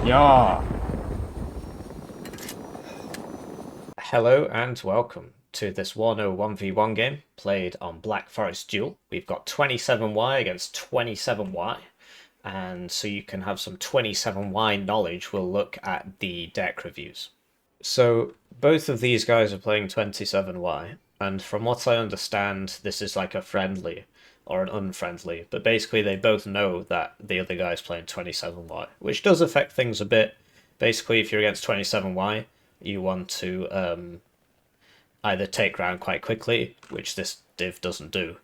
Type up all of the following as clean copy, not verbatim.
Yeah. Hello and welcome to this Warno 1v1 game played on Black Forest Duel. We've got 27Y against 27Y, and so you can have some 27Y knowledge, we'll look at the deck reviews. So both of these guys are playing 27Y, and from what I understand, this is like a friendly or an unfriendly, but basically they both know that the other guy's playing 27Y, which does affect things a bit. Basically, if you're against 27Y, you want to either take ground quite quickly, which this div doesn't do,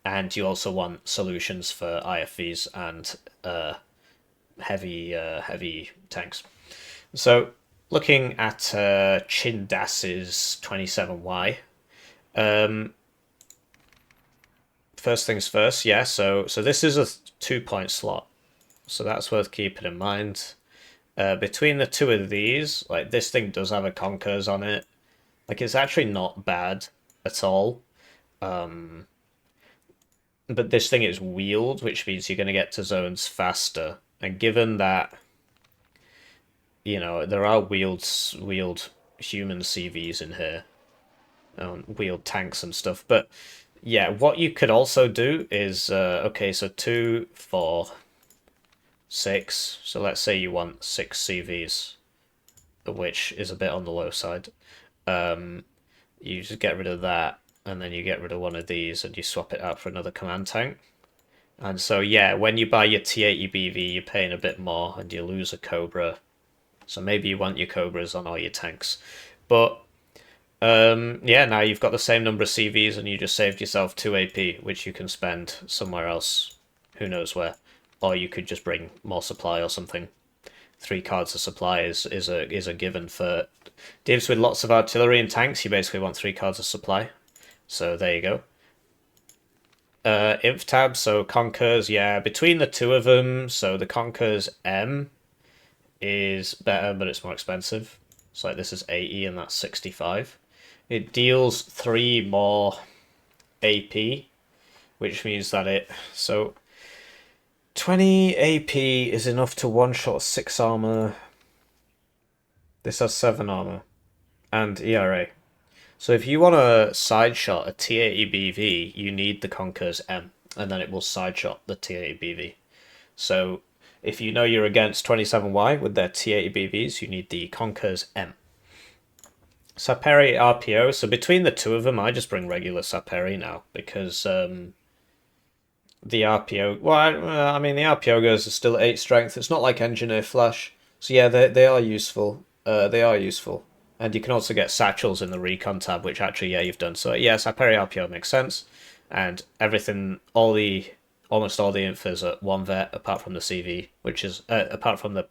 and you also want solutions for IFVs and heavy tanks. So, looking at Chindas's 27Y, um, first things first, yeah. So this is a 2 point slot, so that's worth keeping in mind. Between the two of these, like this thing does have a Conquers on it. Like it's actually not bad at all. But this thing is wheeled, which means you're going to get to zones faster. And given that, there are wheeled human CVs in here, wheeled tanks and stuff. But yeah, what you could also do is okay, so 2, 4, 6. So let's say you want 6 CVs, which is a bit on the low side. You just get rid of that, and then you get rid of one of these, and you swap it out for another command tank. And so, yeah, when you buy your T80 BV, you're paying a bit more, and you lose a Cobra. So maybe you want your Cobras on all your tanks. But, yeah, now you've got the same number of CVs, and you just saved yourself 2 AP, which you can spend somewhere else. Who knows where. Or you could just bring more supply or something. 3 cards of supply is a given for divs with lots of artillery and tanks. You basically want 3 cards of supply. So there you go. Inf tab, so Conquers, yeah, between the two of them, so the Conquers M is better, but it's more expensive. So like this is 80 and that's 65. It deals 3 more AP, which means that so 20 AP is enough to one-shot 6 armor. This has 7 armor and ERA. So if you want to side shot a T80 BV, you need the Conquer's M, and then it will side shot the T80 BV. So if you know you're against 27Y with their T80 BVs, you need the Conquer's M. Saperi RPO, so between the two of them, I just bring regular Saperi now, because the RPO, well, I mean, the RPO goes are still 8 strength. It's not like Engineer Flash. So yeah, they are useful. They are useful. And you can also get satchels in the recon tab, which actually, yeah, you've done. So yeah, Saperi RPO makes sense. And everything, almost all the infos at 1 vet, apart from the CV, which is, apart from the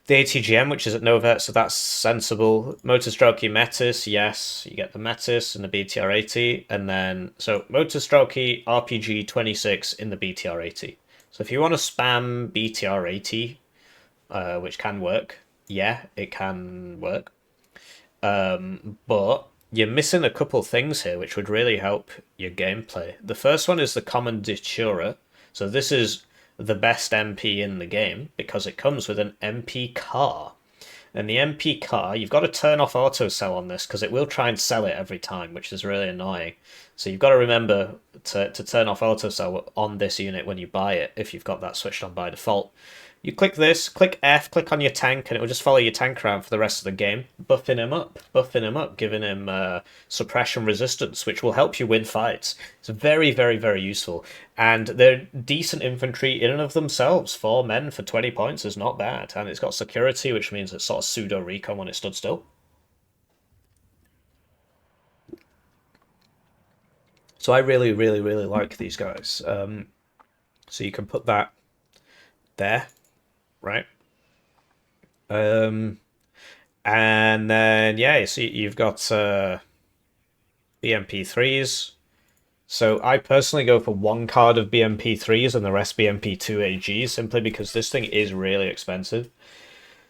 ATGM, which is at no vet, so that's sensible. Motorstrokey Metis, yes, you get the Metis and the BTR-80, and then, so Motorstrokey RPG 26 in the BTR-80. So if you want to spam BTR-80, which can work, yeah, it can work. But you're missing a couple things here which would really help your gameplay. The first one is the Commandatura. So this is the best MP in the game because it comes with an MP car. And the MP car, you've got to turn off auto sell on this because it will try and sell it every time, which is really annoying. So you've got to remember to turn off auto sell on this unit when you buy it if you've got that switched on by default. You click this, click F, click on your tank, and it will just follow your tank around for the rest of the game, buffing him up, giving him suppression resistance, which will help you win fights. It's very, very, very useful. And they're decent infantry in and of themselves. 4 men for 20 points is not bad. And it's got security, which means it's sort of pseudo recon when it stood still. So I really, really, really like these guys. So you can put that there, right? Um, and then yeah, so you've got BMP3s. So I personally go for 1 card of BMP3s and the rest BMP2 AGs simply because this thing is really expensive.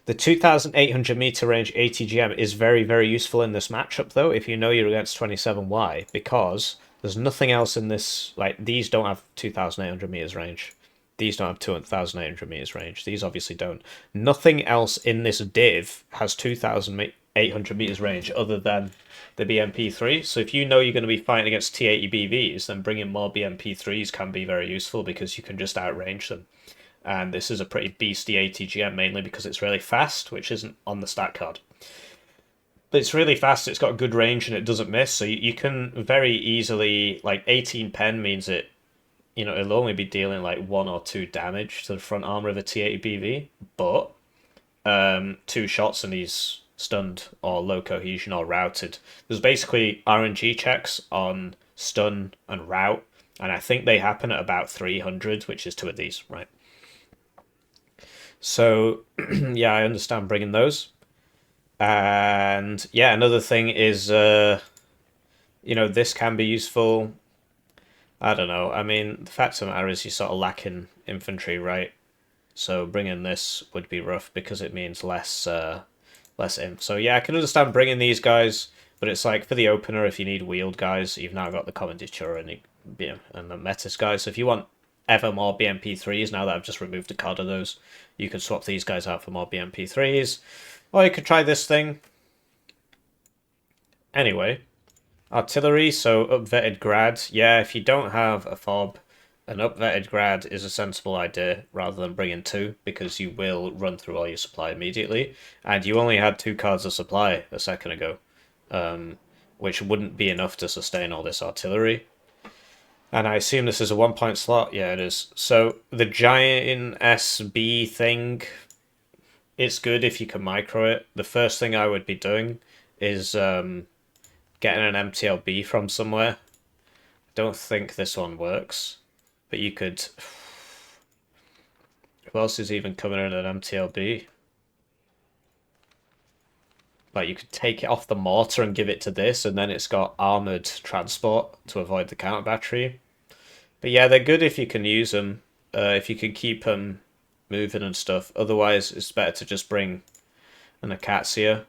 The 2,800 meter range ATGM is very, very useful in this matchup though if you know you're against 27Y because there's nothing else in this, like these don't have 2,800 meters range. These don't have 2,800 meters range. These obviously don't. Nothing else in this div has 2,800 meters range other than the BMP3. So if you know you're going to be fighting against T80 BVs, then bringing more BMP3s can be very useful because you can just outrange them. And this is a pretty beastie ATGM, mainly because it's really fast, which isn't on the stat card. But it's really fast, it's got good range, and it doesn't miss, so you can very easily, like 18 pen means it'll only be dealing like 1 or 2 damage to the front armor of a T80 BV, but 2 shots and he's stunned or low cohesion or routed. There's basically RNG checks on stun and rout, and I think they happen at about 300, which is 2 of these, right? So, yeah, I understand bringing those. And yeah, another thing is, this can be useful. I don't know. I mean, the fact of the matter is you're sort of lacking infantry, right? So bringing this would be rough because it means less imp. So yeah, I can understand bringing these guys, but it's like for the opener, if you need wheeled guys, you've now got the Commanditure and the Metis guys. So if you want ever more BMP3s, now that I've just removed a card of those, you could swap these guys out for more BMP3s. Or you could try this thing. Anyway, artillery, so upvetted grad. Yeah, if you don't have a fob, an upvetted grad is a sensible idea rather than bringing 2, because you will run through all your supply immediately. And you only had 2 cards of supply a second ago, which wouldn't be enough to sustain all this artillery. And I assume this is a 1-point slot? Yeah, it is. So the giant SB thing, it's good if you can micro it. The first thing I would be doing is getting an MTLB from somewhere. I don't think this one works, but you could... Who else is even coming in an MTLB? Like, you could take it off the mortar and give it to this, and then it's got armoured transport to avoid the counter battery. But yeah, they're good if you can use them, if you can keep them moving and stuff. Otherwise, it's better to just bring an Acacia.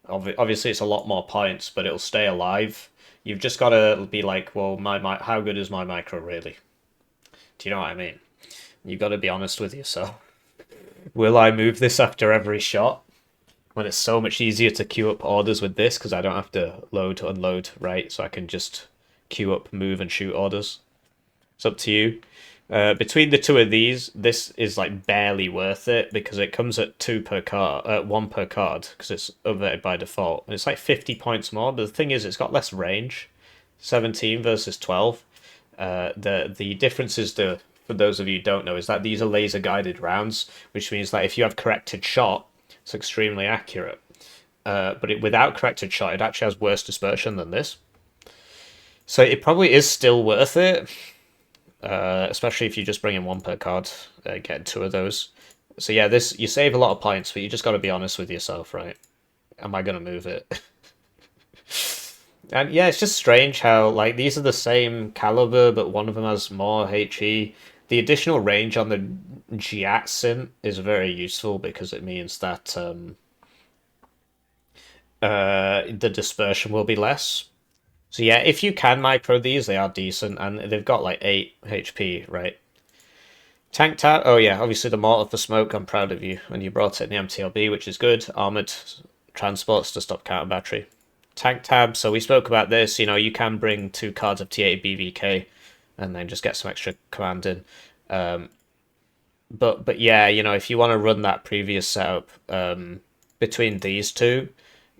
Obviously, it's a lot more points, but it'll stay alive. You've just got to be like, well, how good is my micro really? Do you know what I mean? You've got to be honest with yourself. Will I move this after every shot? When it's so much easier to queue up orders with this, because I don't have to load, unload, right? So I can just queue up, move, and shoot orders. It's up to you. Between the 2 of these, this is like barely worth it because it comes at 2 per card, 1 per card because it's updated by default, and it's like 50 points more. But the thing is, it's got less range, 17 versus 12. The difference is for those of you who don't know, is that these are laser guided rounds, which means that if you have corrected shot, it's extremely accurate. But without corrected shot, it actually has worse dispersion than this. So it probably is still worth it. Especially if you just bring in 1 per card, get 2 of those. So yeah, you save a lot of points, but you just got to be honest with yourself, right? Am I going to move it? And yeah, it's just strange how, like, these are the same caliber, but one of them has more HE. The additional range on the Jiatsin is very useful because it means that the dispersion will be less. So yeah, if you can micro these, they are decent, and they've got like 8 HP, right? Tank tab, oh yeah, obviously the mortar for smoke, I'm proud of you, and you brought it in the MTLB, which is good. Armoured transports to stop counter battery. Tank tab, so we spoke about this, you can bring 2 cards of T80 BVK, and then just get some extra command in. But yeah, if you want to run that previous setup between these 2,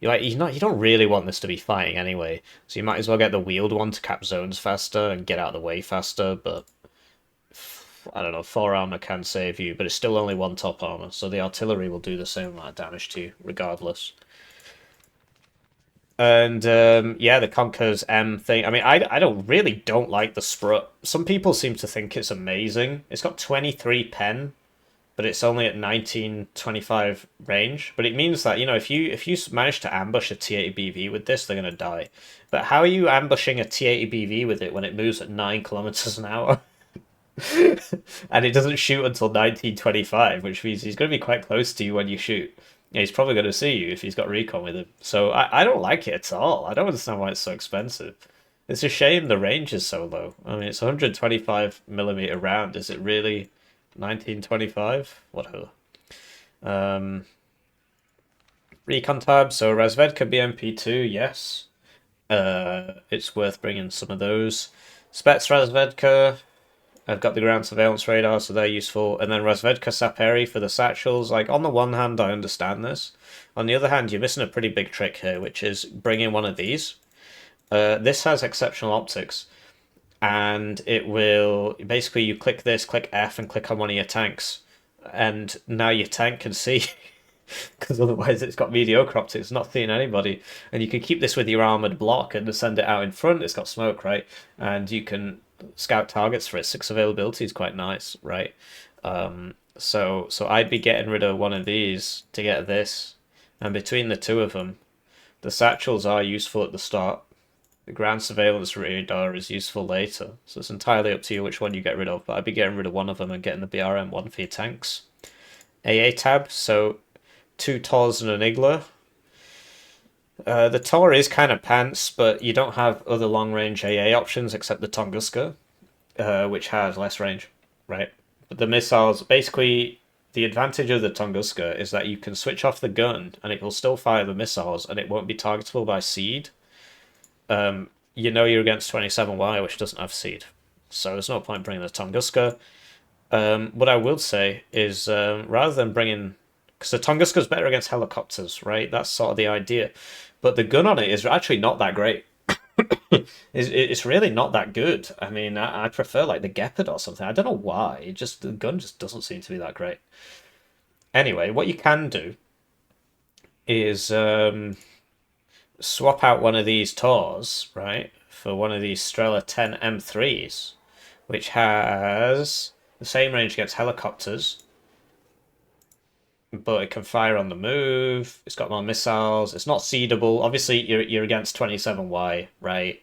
you don't really want this to be fighting anyway, so you might as well get the wheeled one to cap zones faster and get out of the way faster, but I don't know, 4 armor can save you, but it's still only 1 top armor, so the artillery will do the same amount of damage to you, regardless. And yeah, the Conquer's M thing, I mean, I don't like the Sprut. Some people seem to think it's amazing. It's got 23 pen, but it's only at 1925 range. But it means that, if you manage to ambush a T80 BV with this, they're going to die. But how are you ambushing a T80 BV with it when it moves at 9 kilometers an hour? And it doesn't shoot until 1925, which means he's going to be quite close to you when you shoot. Yeah, he's probably going to see you if he's got recon with him. So I don't like it at all. I don't understand why it's so expensive. It's a shame the range is so low. I mean, it's 125mm round. Is it really 1925, whatever. Um, Recon tab, so Razvedka BMP2, yes. It's worth bringing some of those. Spets Razvedka, I've got the ground surveillance radar, so they're useful. And then Razvedka Saperi for the satchels. Like, on the one hand, I understand this. On the other hand, you're missing a pretty big trick here, which is bringing one of these. This has exceptional optics, and it will basically you click this, click F, and click on one of your tanks, and now your tank can see. Because otherwise it's got mediocre optics, it's not seeing anybody. And you can keep this with your armored block and send it out in front. It's got smoke, right? And you can scout targets for it. 6 availability is quite nice, right? So I'd be getting rid of one of these to get this. And between the two of them, the satchels are useful at the start. The ground surveillance radar is useful later. So it's entirely up to you which one you get rid of. But I'd be getting rid of one of them and getting the BRM1 for your tanks. AA tab, so 2 Tors and an Igla. The Tor is kind of pants, but you don't have other long-range AA options except the Tunguska, which has less range, right? But the missiles, basically, the advantage of the Tunguska is that you can switch off the gun and it will still fire the missiles and it won't be targetable by seed. You know you're against 27Y, which doesn't have seed. So there's no point bringing the Tunguska. What I will say is, rather than bringing... Because the Tunguska's better against helicopters, right? That's sort of the idea. But the gun on it is actually not that great. It's really not that good. I mean, I prefer like the Gepard or something. I don't know why. The gun just doesn't seem to be that great. Anyway, what you can do is swap out one of these Tors, right, for one of these Strela 10 M3s, which has the same range against helicopters, but it can fire on the move. It's got more missiles. It's not seedable. Obviously, you're against 27Y, right?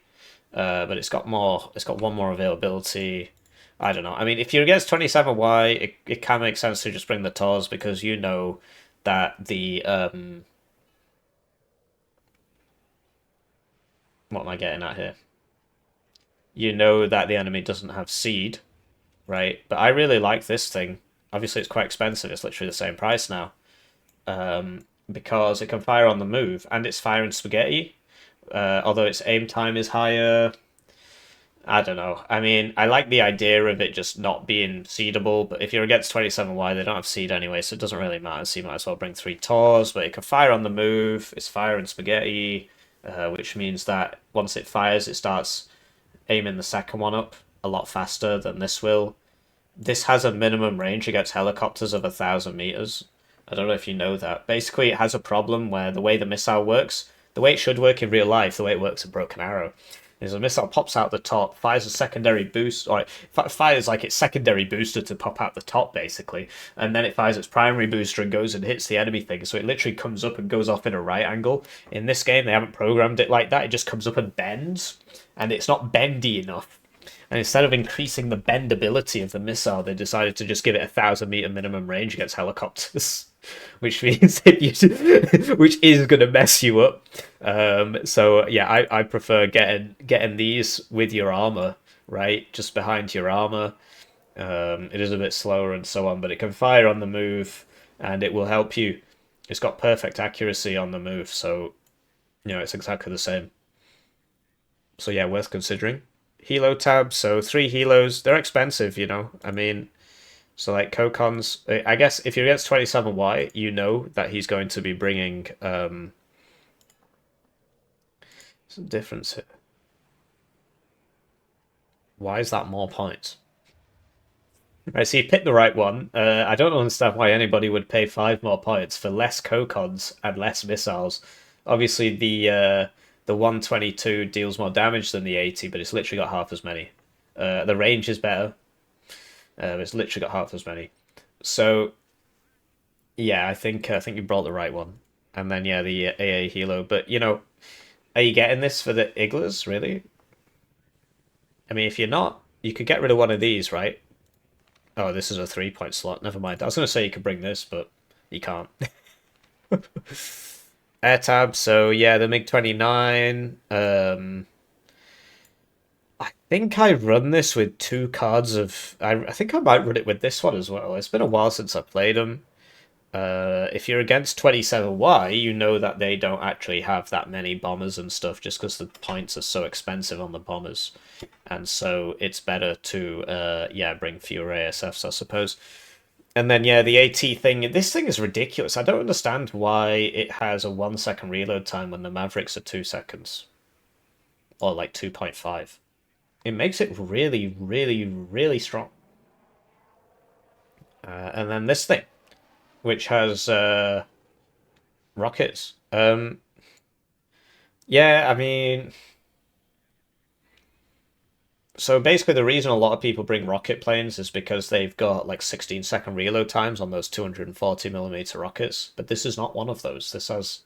But it's got more. It's got one more availability. I don't know. I mean, if you're against 27Y, it can make sense to just bring the Tors because you know that the what am I getting at here? You know that the enemy doesn't have seed, right? But I really like this thing. Obviously, it's quite expensive. It's literally the same price now. Because it can fire on the move, and it's firing spaghetti. Although its aim time is higher. I don't know. I mean, I like the idea of it just not being seedable, but if you're against 27Y, they don't have seed anyway, so it doesn't really matter. So you might as well bring 3 Tors, but it can fire on the move. It's firing spaghetti, which means that once it fires, it starts aiming the second one up a lot faster than this will. This has a minimum range against helicopters of 1,000 meters. I don't know if you know that. Basically, it has a problem where the way the missile works, the way it should work in real life, the way it works in Broken Arrow, is a missile pops out the top, fires a secondary boost, or it fires like its secondary booster to pop out the top, basically, and then it fires its primary booster and goes and hits the enemy thing. So it literally comes up and goes off in a right angle. In this game, they haven't programmed it like that. It just comes up and bends, and it's not bendy enough. And instead of increasing the bendability of the missile, they decided to just give it 1,000-meter minimum range against helicopters, which means which is going to mess you up. So yeah, I prefer getting these with your armor, right, just behind your armor. It is a bit slower and so on, but it can fire on the move, and it will help you. It's got perfect accuracy on the move, so it's exactly the same. So yeah, worth considering. Helo tab, so 3 helos. They're expensive, I mean, so like Kokon's, I guess if you're against 27Y, you know that he's going to be bringing some difference here. Why is that more points? Right, so you picked the right one. I don't understand why anybody would pay 5 more points for less Kokons and less missiles. Obviously, the 122 deals more damage than the 80, but it's literally got half as many. The range is better. It's literally got half as many. So yeah, I think you brought the right one. And then yeah, the AA Helo. But are you getting this for the Iglas, really? I mean, if you're not, you could get rid of one of these, right? Oh, this is a 3-point slot. Never mind. I was gonna say you could bring this, but you can't. Air tab. So yeah, the MiG-29. I think I run this with two cards of. I think I might run it with this one as well. It's been a while since I played them. If you're against 27Y, you know that they don't actually have that many bombers and stuff just because the points are so expensive on the bombers. And so it's better to, yeah, bring fewer ASFs, I suppose. And then, yeah, the AT thing, this thing is ridiculous. I don't understand why it has a 1 second reload time when the Mavericks are 2 seconds. Or like 2.5. It makes it really, really, really strong. And then this thing, which has rockets. Yeah, I mean, so basically the reason a lot of people bring rocket planes is because they've got like 16-second reload times on those 240mm rockets, but this is not one of those. This has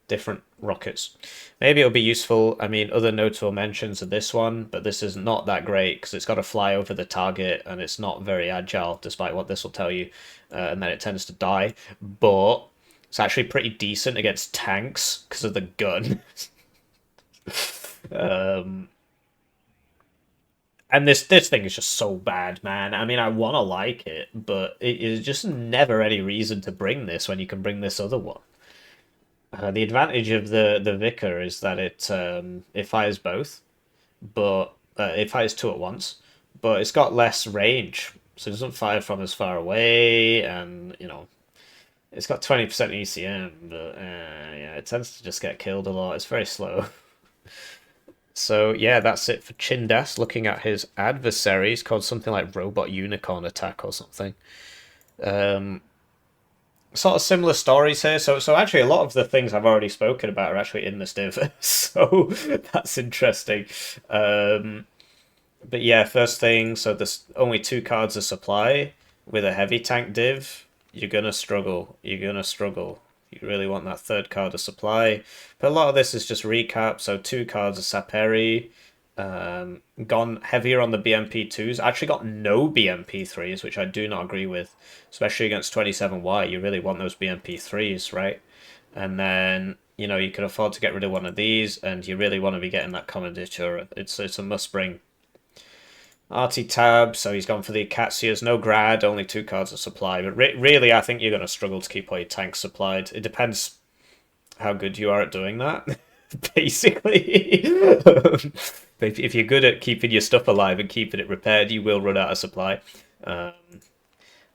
different rockets. Maybe it'll be useful. I mean, other notable mentions are this one, but this is not that great because it's got to fly over the target and it's not very agile, despite what this will tell you, and then it tends to die. But it's actually pretty decent against tanks because of the gun. um, and this thing is just so bad, man. I mean, I want to like it, but it is just never any reason to bring this when you can bring this other one. The advantage of the Vicar is that it fires both, but it fires two at once, but it's got less range, so it doesn't fire from as far away, and it's got 20% ECM, but yeah, it tends to just get killed a lot. It's very slow. So yeah, that's it for Chindas. Looking at his adversaries, called something like Robot Unicorn Attack or something. Um, Sort of similar stories here. So actually, a lot of the things I've already spoken about are actually in this div. So that's interesting. Um, but yeah, first thing. So there's only two cards of supply with a heavy tank div. You're gonna struggle. You're gonna struggle. You really want that third card of supply. But a lot of this is just recap. So two cards of Saperi. Gone heavier on the BMP2s. Actually got no BMP3s, which I do not agree with, especially against 27Y. You really want those BMP3s, right? And then, you can afford to get rid of one of these, and you really want to be getting that Commanditator. It's a must bring. Arty Tab, so he's gone for the Akatsias. No Grad, only two cards of supply. But really, I think you're going to struggle to keep all your tanks supplied. It depends how good you are at doing that, basically. If you're good at keeping your stuff alive and keeping it repaired, you will run out of supply. Um,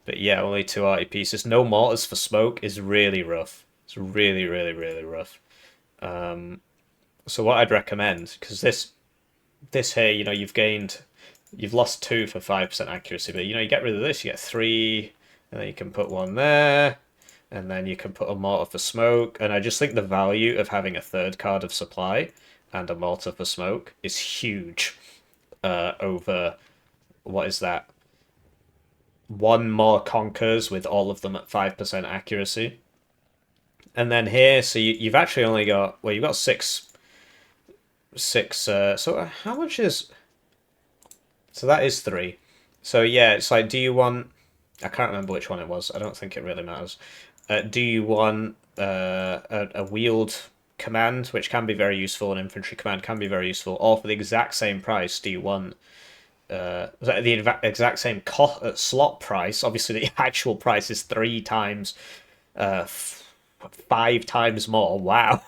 but yeah, only two arty pieces. No mortars for smoke is really rough. It's really, really, really rough. So what I'd recommend, because this here, you've lost two for 5% accuracy, but you get rid of this, you get three, and then you can put one there, and then you can put a mortar for smoke. And I just think the value of having a third card of supply and a mortar for smoke is huge over, what is that? One more Conkers with all of them at 5% accuracy. And then here, so you've actually only got, well, you've got six, so how much is, so that is three. So yeah, it's like, do you want, I can't remember which one it was. I don't think it really matters. Do you want a wheeled command, which can be very useful, an infantry command can be very useful, or for the exact same price, do you want the exact same slot price? Obviously, the actual price is 3 times, 5 times more. Wow.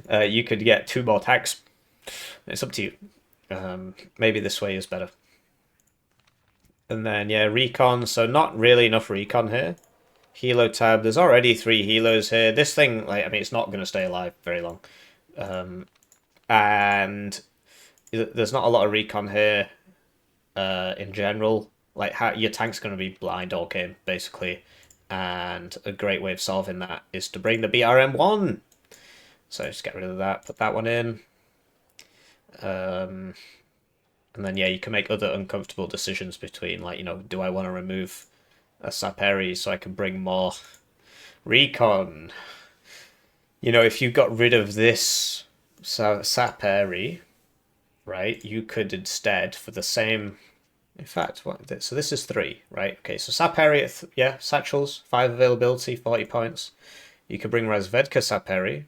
You could get two more tags. It's up to you. Maybe this way is better. And then, yeah, recon. So not really enough recon here. Helo tab. There's already 3 helos here. This thing, like, I mean, it's not going to stay alive very long. And there's not a lot of recon here in general. Like, your tank's going to be blind all game, basically. And a great way of solving that is to bring the BRM1. So just get rid of that, put that one in. And then, yeah, you can make other uncomfortable decisions between, like, do I want to remove a Saperi so I can bring more recon? If you got rid of this Saperi, right, you could instead, for the same... In fact, so this is 3, right? Okay, so Saperi, yeah, satchels, 5 availability, 40 points. You could bring Razvedka Saperi,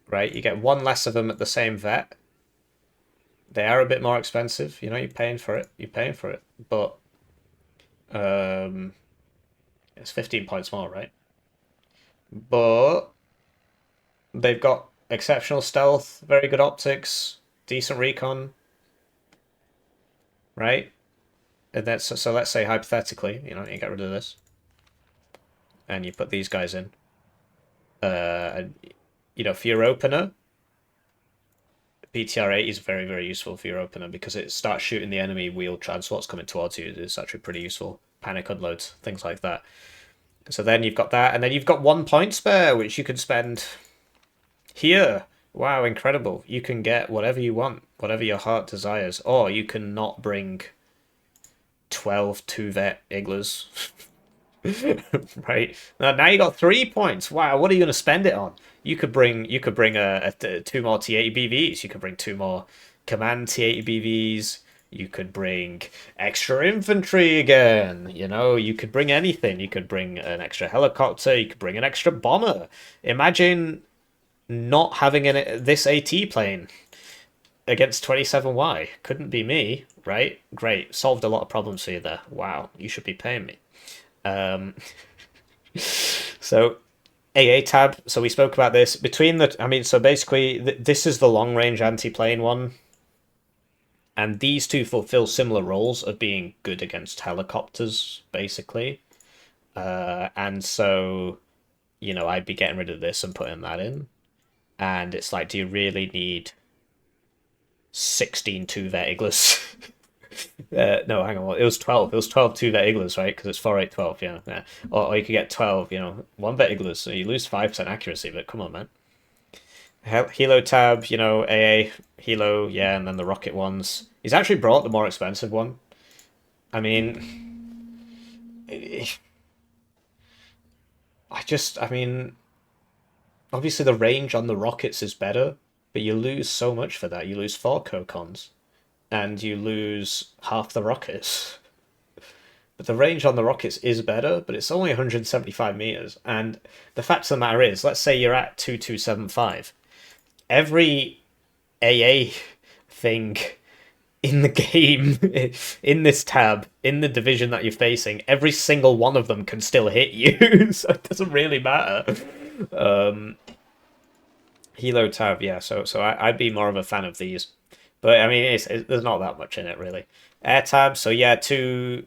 right? You get 1 less of them at the same vet. They are a bit more expensive. You know, you're paying for it. You're paying for it. But um, it's 15 points more, right? But they've got exceptional stealth, very good optics, decent recon, right? And that's so let's say hypothetically, you know, you get rid of this and you put these guys in. And you know, for your opener, PTR8 is very, very useful for your opener because it starts shooting the enemy wheeled transports coming towards you. It's actually pretty useful. Panic unloads, things like that. So then you've got that, and then you've got 1 point spare, which you can spend here. Wow, incredible. You can get whatever you want, whatever your heart desires. Or you can not bring 12 2-vet Iglas. Right. Now you got 3 points. Wow, what are you going to spend it on? You could bring two more T80 BVs. You could bring two more command T80 BVs. You could bring extra infantry again. You know, you could bring anything. You could bring an extra helicopter. You could bring an extra bomber. Imagine not having this AT plane against 27Y. Couldn't be me, right? Great. Solved a lot of problems for you there. Wow, you should be paying me. Um, so AA tab. So we spoke about this between the. I mean, so basically, this is the long range anti plane one, and these two fulfill similar roles of being good against helicopters, basically. And so, you know, I'd be getting rid of this and putting that in. And it's like, do you really need 16 2-vet Iglas? No, hang on. It was 12. It was 12 2-vet Iglas, right? Because it's 4-8-12, yeah. Yeah. Or you could get 12, you know, 1-vet Iglas. So you lose 5% accuracy, but come on, man. Helo tab, you know, AA, Helo, yeah, and then the rocket ones. He's actually brought the more expensive one. I mean, I mean, obviously the range on the rockets is better, but you lose so much for that. You lose 4 cocons, and you lose half the rockets. But the range on the rockets is better, but it's only 175 meters. And the fact of the matter is, let's say you're at 2275. Every AA thing in the game, in this tab, in the division that you're facing, every single one of them can still hit you. So it doesn't really matter. Helo tab, yeah. So I'd be more of a fan of these. But I mean, there's not that much in it really. Air tab, so yeah, so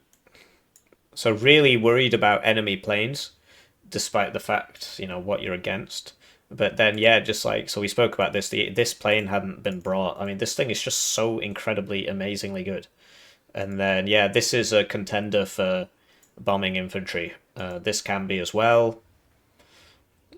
really worried about enemy planes, despite the fact, you know, what you're against. But then, yeah, just like, so we spoke about this, this plane hadn't been brought. I mean, this thing is just so incredibly, amazingly good. And then, yeah, this is a contender for bombing infantry. This can be as well.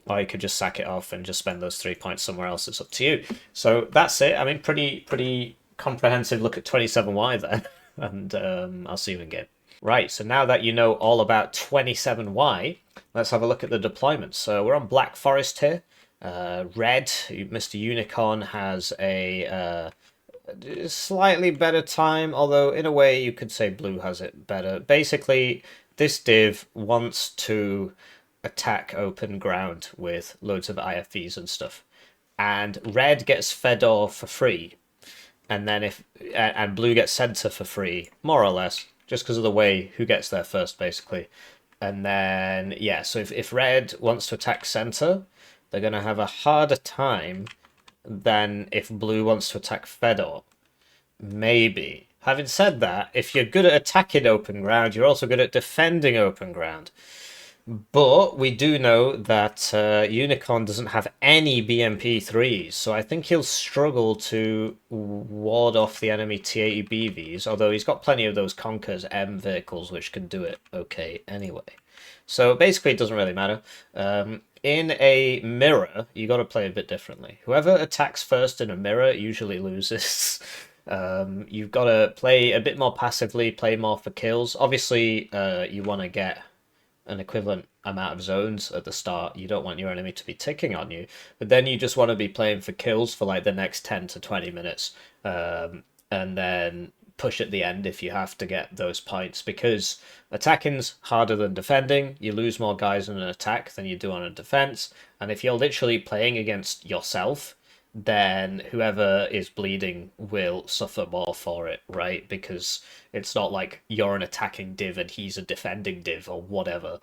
Or you could just sack it off and just spend those 3 points somewhere else. It's up to you. So that's it. I mean, pretty comprehensive look at 27Y there. And I'll see you in game. Right, so now that you know all about 27Y, let's have a look at the deployments. So we're on Black Forest here. Red, Mr. Unicorn, has a slightly better time, although in a way you could say Blue has it better. Basically, this div wants to attack open ground with loads of IFVs and stuff. And Red gets Fedor for free. And then and Blue gets Center for free, more or less, just because of the way who gets there first, basically. And then, yeah, so if Red wants to attack Center, they're going to have a harder time than if Blue wants to attack Fedor. Maybe. Having said that, if you're good at attacking open ground, you're also good at defending open ground. But we do know that Unicorn doesn't have any BMP3s, so I think he'll struggle to ward off the enemy T80 BVs, although he's got plenty of those Conquer's M vehicles, which can do it okay anyway. So basically it doesn't really matter. In a mirror, you got to play a bit differently. Whoever attacks first in a mirror usually loses. You've got to play a bit more passively, play more for kills. Obviously, you want to get an equivalent amount of zones at the start. You don't want your enemy to be ticking on you, but then you just want to be playing for kills for like the next 10 to 20 minutes, and then push at the end if you have to get those points, because attacking's harder than defending. You lose more guys in an attack than you do on a defense, and if you're literally playing against yourself, then whoever is bleeding will suffer more for it, right? Because it's not like you're an attacking div and he's a defending div or whatever.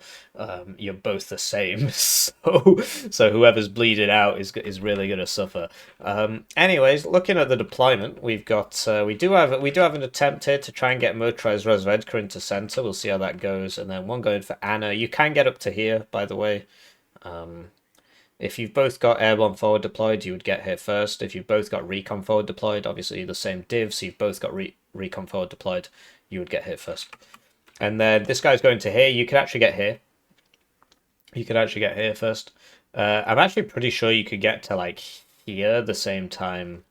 You're both the same, so whoever's bleeding out is really going to suffer. Anyways, looking at the deployment, we've got we do have an attempt here to try and get motorized Rozvedka into center. We'll see how that goes, and then one going for Anna. You can get up to here, by the way. If you've both got airborne forward deployed, you would get here first. If you've both got recon forward deployed, obviously the same div, so you've both got recon forward deployed, you would get here first. And then this guy's going to here. You could actually get here. You could actually get here first. I'm actually pretty sure you could get to like here the same time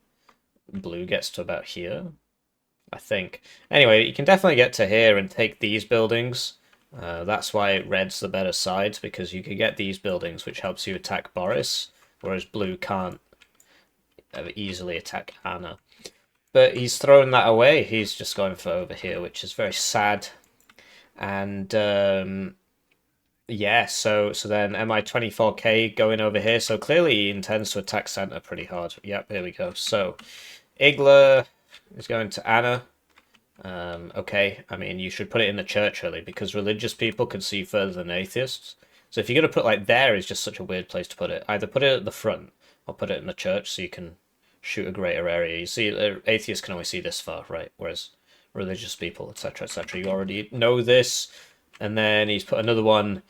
blue gets to about here, I think. Anyway, you can definitely get to here and take these buildings. That's why red's the better side, because you can get these buildings, which helps you attack Boris, whereas blue can't easily attack Anna. But he's thrown that away. He's just going for over here, which is very sad. And yeah, so then MI24K going over here. So clearly he intends to attack center pretty hard. Yep, here we go. So Igla is going to Anna. Okay, I mean, you should put it in the church really, because religious people can see further than atheists. So if you're going to put like there is just such a weird place to put it. Either put it at the front or put it in the church so you can shoot a greater area. You see, atheists can only see this far, right? Whereas religious people, etc., etc., you already know this. And then he's put another one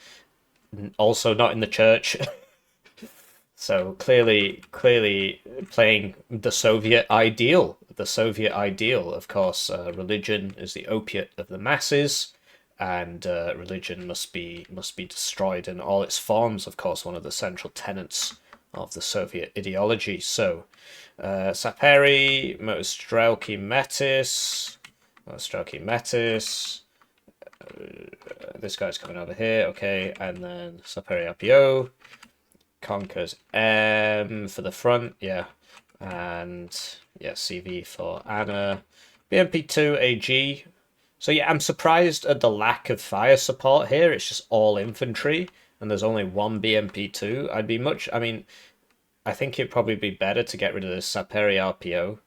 also not in the church. So clearly playing the Soviet ideal. The Soviet ideal, of course, religion is the opiate of the masses, and religion must be destroyed in all its forms. Of course, one of the central tenets of the Soviet ideology. So, Saperi, Mostrelki Metis, this guy's coming over here, okay, and then Saperi RPO. Conquers M for the front, yeah, and yeah, CV for Anna, BMP2 AG. So yeah, I'm surprised at the lack of fire support here. It's just all infantry, and there's only one BMP2. I mean, I think it'd probably be better to get rid of the Saperi RPO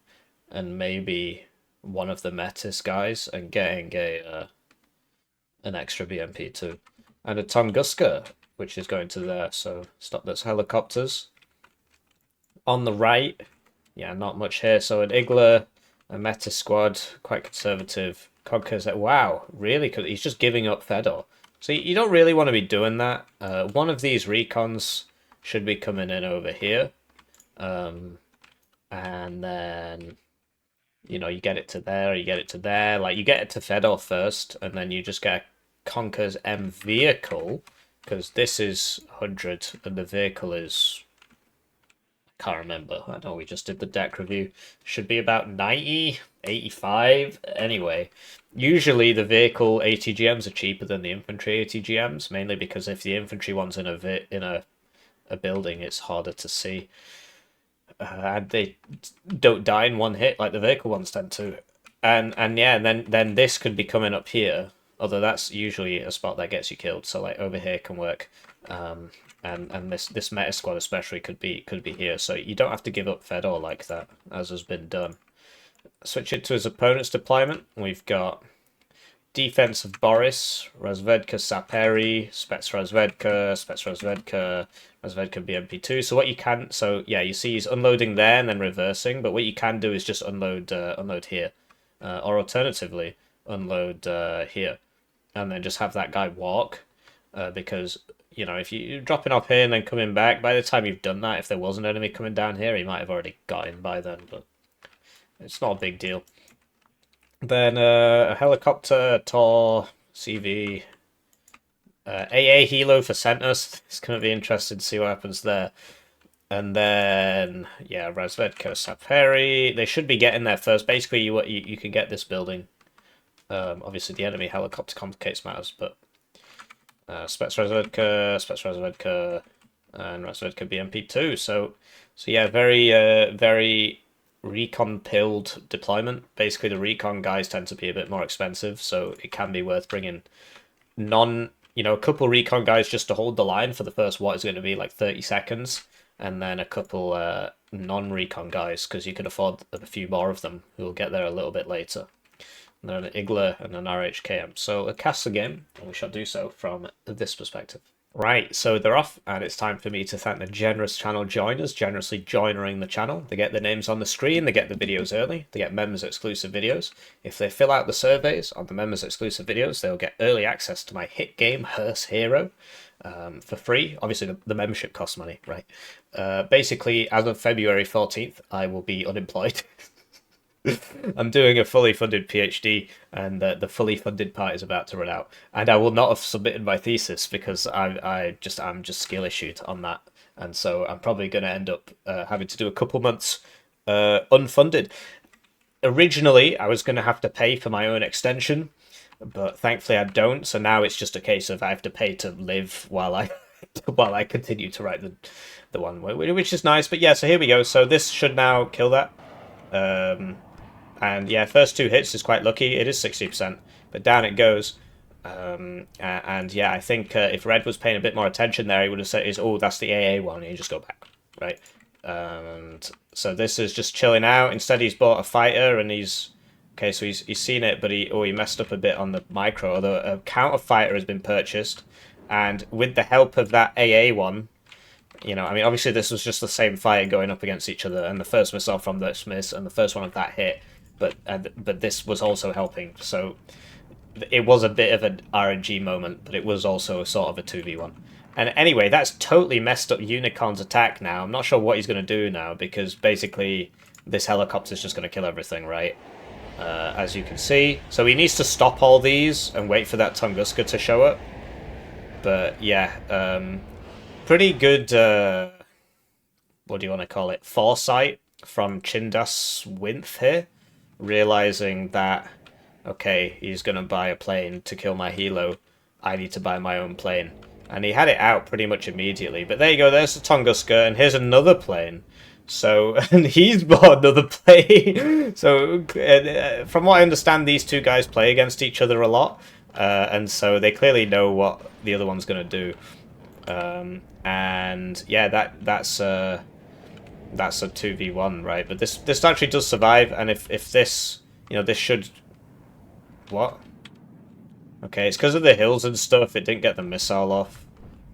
and maybe one of the Metis guys and getting an extra BMP2 and a Tunguska, which is going to there, so stop those helicopters. On the right, yeah, not much here. So an Igla, a Meta squad, quite conservative. Conquers it. Wow, really? Because he's just giving up Fedor. So you don't really want to be doing that. One of these recons should be coming in over here. And then, you know, you get it to there, you get it to there. Like, you get it to Fedor first, and then you just get a Conquers M vehicle, because this is 100 and the vehicle is, I can't remember. I know we just did the deck review. Should be about 90, 85. Anyway, usually the vehicle ATGMs are cheaper than the infantry ATGMs, mainly because if the infantry one's in a building, it's harder to see. And they don't die in one hit like the vehicle ones tend to. And yeah, and then this could be coming up here. Although that's usually a spot that gets you killed, so like over here can work, and this meta squad especially could be here. So you don't have to give up Fedor like that, as has been done. Switch it to his opponent's deployment. We've got defense of Boris, Rozvedka, Saperi, Spets Rozvedka, BMP2. So what you can, so yeah, you see he's unloading there and then reversing, but what you can do is just unload here, or alternatively unload here. And then just have that guy walk, because, you know, if you're dropping off here and then coming back, by the time you've done that, if there was an enemy coming down here, he might have already got in by then, but it's not a big deal. Then a helicopter, Tor, CV, AA Hilo for centers. It's going to be interesting to see what happens there. And then, yeah, Razvedka, Saperi. They should be getting there first. Basically, you can get this building. Obviously, the enemy helicopter complicates matters, but Spets Razvedka, and Razvedka BMP2. So yeah, very recon-pilled deployment. Basically, the recon guys tend to be a bit more expensive, so it can be worth bringing a couple recon guys just to hold the line for the first, what is going to be like 30 seconds, and then a couple non-recon guys, because you can afford a few more of them, who will get there a little bit later. And then an Igler and an RHKM. So cast the game, and we shall do so from this perspective. Right, so they're off, and it's time for me to thank the generous channel joiners, generously joining the channel. They get their names on the screen, they get the videos early, they get members exclusive videos. If they fill out the surveys on the members exclusive videos, they'll get early access to my hit game, Hearse Hero, for free. Obviously, the membership costs money, right? Basically, as of February 14th, I will be unemployed. I'm doing a fully funded PhD, and the fully funded part is about to run out. And I will not have submitted my thesis because I'm just skill issued on that, and so I'm probably going to end up having to do a couple months unfunded. Originally, I was going to have to pay for my own extension, but thankfully I don't. So now it's just a case of I have to pay to live while I while I continue to write the one, which is nice. But yeah, so here we go. So this should now kill that. And yeah, first two hits is quite lucky. It is 60%, but down it goes. And yeah, I think if Red was paying a bit more attention there, he would have said, "Oh, that's the AA one," and you just go back, right? And so this is just chilling out. Instead, he's bought a fighter, and he's okay. So he's seen it, but he messed up a bit on the micro. Although a counter fighter has been purchased, and with the help of that AA one. I mean, obviously this was just the same fighter going up against each other, and the first missile from this miss, and the first one of that hit, but this was also helping. So it was a bit of an RNG moment, but it was also sort of a 2v1. And anyway, that's totally messed up Unicorn's attack now. I'm not sure what he's going to do now, because basically this helicopter's just going to kill everything, right? As you can see. So he needs to stop all these and wait for that Tunguska to show up. But yeah, pretty good, what do you want to call it, foresight from Chindaswinth here, realizing that, okay, he's going to buy a plane to kill my helo, I need to buy my own plane. And he had it out pretty much immediately. But there you go, there's the Tunguska, and here's another plane. So, and he's bought another plane. So, from what I understand, these two guys play against each other a lot. And so they clearly know what the other one's going to do. And yeah, that's a 2v1, right? But this actually does survive, and if this, this should... What? Okay, it's because of the hills and stuff, it didn't get the missile off.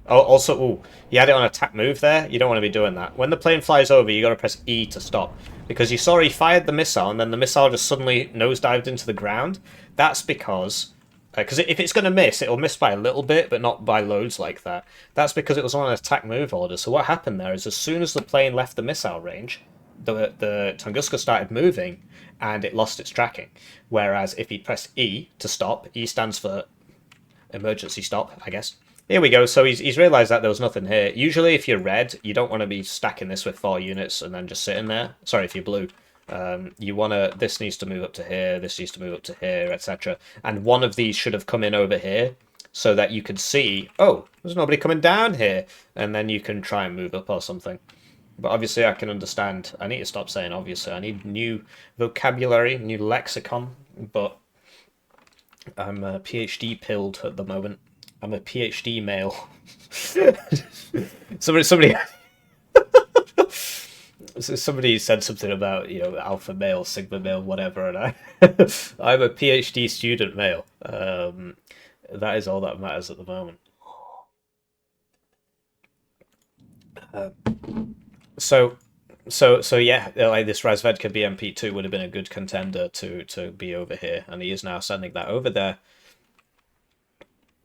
Oh, also, ooh, he had it on attack move there. You don't want to be doing that. When the plane flies over, you got to press E to stop. Because you saw he fired the missile, and then the missile just suddenly nosedived into the ground. That's because... Because if it's going to miss, it'll miss by a little bit, but not by loads like that. That's because it was on an attack move order. So what happened there is as soon as the plane left the missile range, the Tunguska started moving, and it lost its tracking. Whereas if he pressed E to stop, E stands for emergency stop, I guess. Here we go. So he's realised that there was nothing here. Usually if you're red, you don't want to be stacking this with 4 units and then just sitting there. Sorry, if you're blue. You want to, this needs to move up to here, this needs to move up to here, etc. And one of these should have come in over here so that you can see, oh, there's nobody coming down here. And then you can try and move up or something. But obviously I can understand, I need to stop saying obviously, I need new vocabulary, new lexicon, but I'm PhD pilled at the moment. I'm a PhD male. somebody Somebody said something about, alpha male, sigma male, whatever, and I'm a PhD student male. That is all that matters at the moment. So yeah, like this Razvedka BMP2 would have been a good contender to be over here, and he is now sending that over there.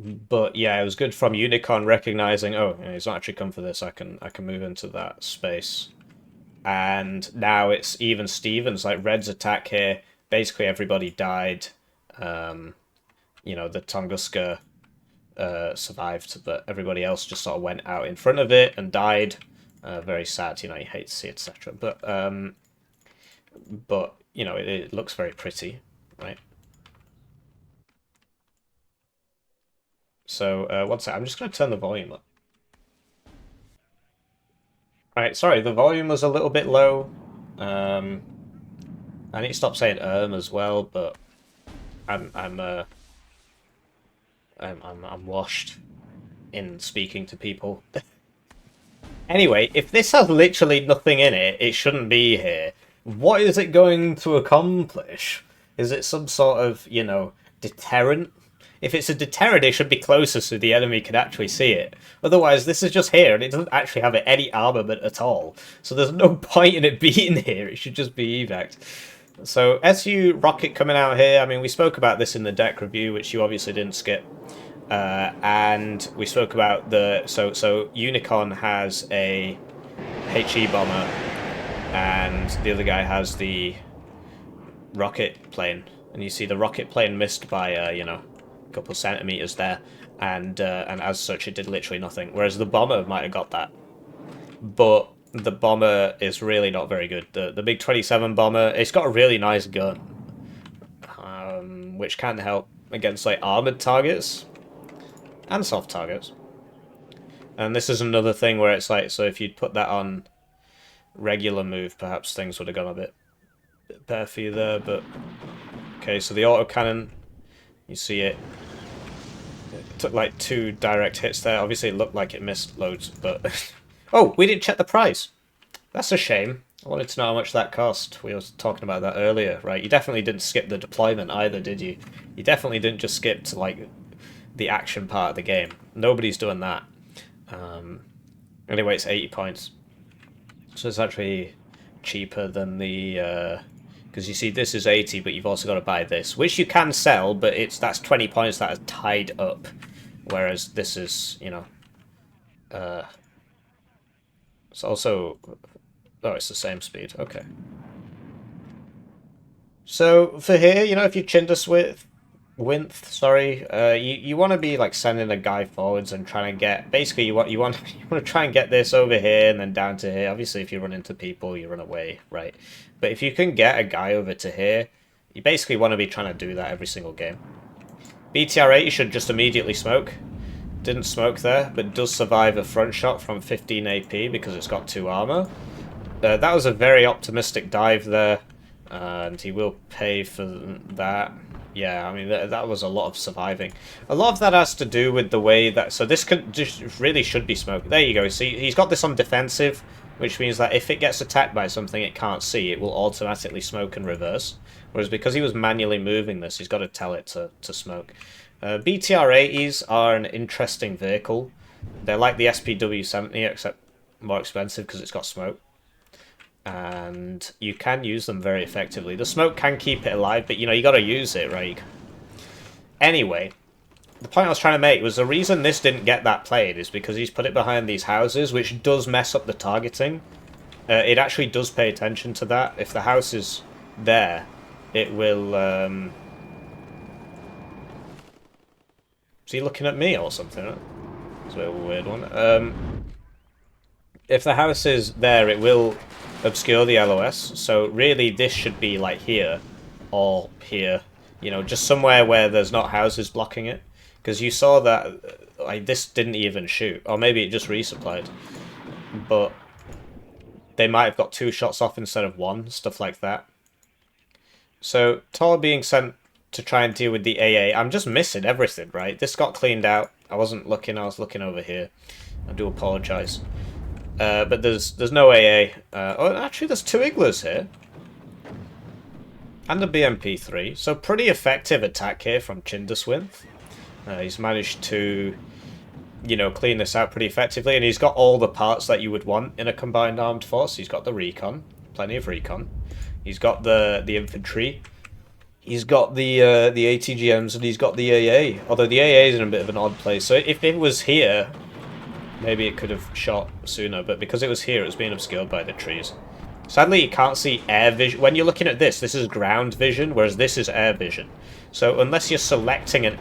But yeah, it was good from Unicorn recognizing, oh, he's not actually come for this. I can move into that space. And now it's even Stevens, like Red's attack here. Basically, everybody died. The Tunguska survived, but everybody else just sort of went out in front of it and died. Very sad, you hate to see, etc. But it looks very pretty, right? So one sec, I'm just going to turn the volume up. Right, sorry, the volume was a little bit low. I need to stop saying as well, but I'm washed in speaking to people. Anyway, if this has literally nothing in it, it shouldn't be here. What is it going to accomplish? Is it some sort of, you know, deterrent? If it's a deterrent, it should be closer so the enemy can actually see it. Otherwise, this is just here, and it doesn't actually have any armament at all. So there's no point in it being here. It should just be evac. So SU rocket coming out here. I mean, we spoke about this in the deck review, which you obviously didn't skip. And we spoke about the so Unicorn has a HE bomber, and the other guy has the rocket plane. And you see the rocket plane missed by you know, a couple of centimeters there, and as such it did literally nothing. Whereas the bomber might have got that, but the bomber is really not very good. The MiG 27 bomber, it's got a really nice gun, which can help against like armored targets and soft targets. And this is another thing where it's like, so if you'd put that on regular move, perhaps things would have gone a bit better for you there. But okay, so the autocannon, you see it took like 2 direct hits there. Obviously it looked like it missed loads, but oh, we didn't check the price. That's a shame. I wanted to know how much that cost. We were talking about that earlier, right? You definitely didn't skip the deployment either, did you? You definitely didn't just skip to like the action part of the game. Nobody's doing that. Anyway, it's 80 points. So it's actually cheaper than the... because you see, this is 80, but you've also got to buy this, which you can sell, but that's 20 points that are tied up. Whereas this is, you know... it's also... Oh, it's the same speed. Okay. So, for here, you know, if you Chindaswinth, sorry, you want to be like sending a guy forwards and trying to get, basically you want to try and get this over here and then down to here. Obviously if you run into people you run away, right? But if you can get a guy over to here, you basically want to be trying to do that every single game. BTR-80 should just immediately smoke. Didn't smoke there, but does survive a front shot from 15 AP because it's got 2 armor. That was a very optimistic dive there, and he will pay for that. Yeah, I mean, that was a lot of surviving. A lot of that has to do with the way that... So this could just really should be smoking. There you go. See, he's got this on defensive, which means that if it gets attacked by something it can't see, it will automatically smoke and reverse. Whereas because he was manually moving this, he's got to tell it to smoke. BTR-80s are an interesting vehicle. They're like the SPW-70, except more expensive because it's got smoke. And you can use them very effectively. The smoke can keep it alive, but you know, you got to use it, right? Anyway, the point I was trying to make was the reason this didn't get that played is because he's put it behind these houses, which does mess up the targeting. It actually does pay attention to that. If the house is there, it will... Is he looking at me or something? It's a bit of a weird one. If the house is there, it will obscure the LOS. So really, this should be like here or here. You know, just somewhere where there's not houses blocking it. Because you saw that like this didn't even shoot, or maybe it just resupplied. But they might have got 2 shots off instead of 1, stuff like that. So Tor being sent to try and deal with the AA. I'm just missing everything, right? This got cleaned out. I wasn't looking. I was looking over here. I do apologise. But there's no AA. Oh, actually, there's 2 Iglas here. And a BMP-3. So pretty effective attack here from Chindaswinth. He's managed to, you know, clean this out pretty effectively. And he's got all the parts that you would want in a combined armed force. He's got the recon. Plenty of recon. He's got the infantry. He's got the ATGMs and he's got the AA. Although the AA is in a bit of an odd place. So if it was here, maybe it could have shot sooner. But because it was here, it was being obscured by the trees. Sadly, you can't see air vision. When you're looking at this, this is ground vision, whereas this is air vision. So unless you're selecting a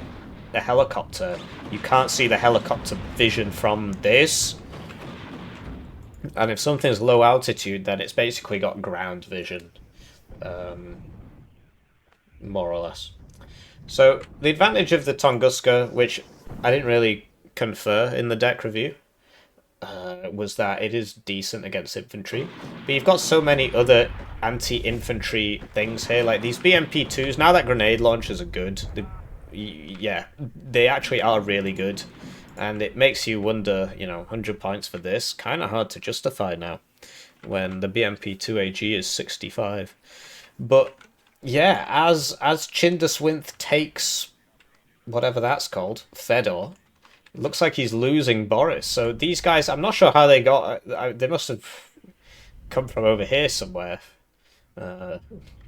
helicopter, you can't see the helicopter vision from this. And if something's low altitude, then it's basically got ground vision. More or less. So the advantage of the Tunguska, which I didn't really confer in the deck review, was that it is decent against infantry. But you've got so many other anti-infantry things here, like these BMP-2s. Now that grenade launchers are good, yeah, they actually are really good. And it makes you wonder, you know, 100 points for this, kind of hard to justify now, when the BMP2AG is 65. But yeah, as Chindaswinth takes whatever that's called, Fedor, it looks like he's losing Boris. So these guys, I'm not sure how they got. They must have come from over here somewhere. Uh,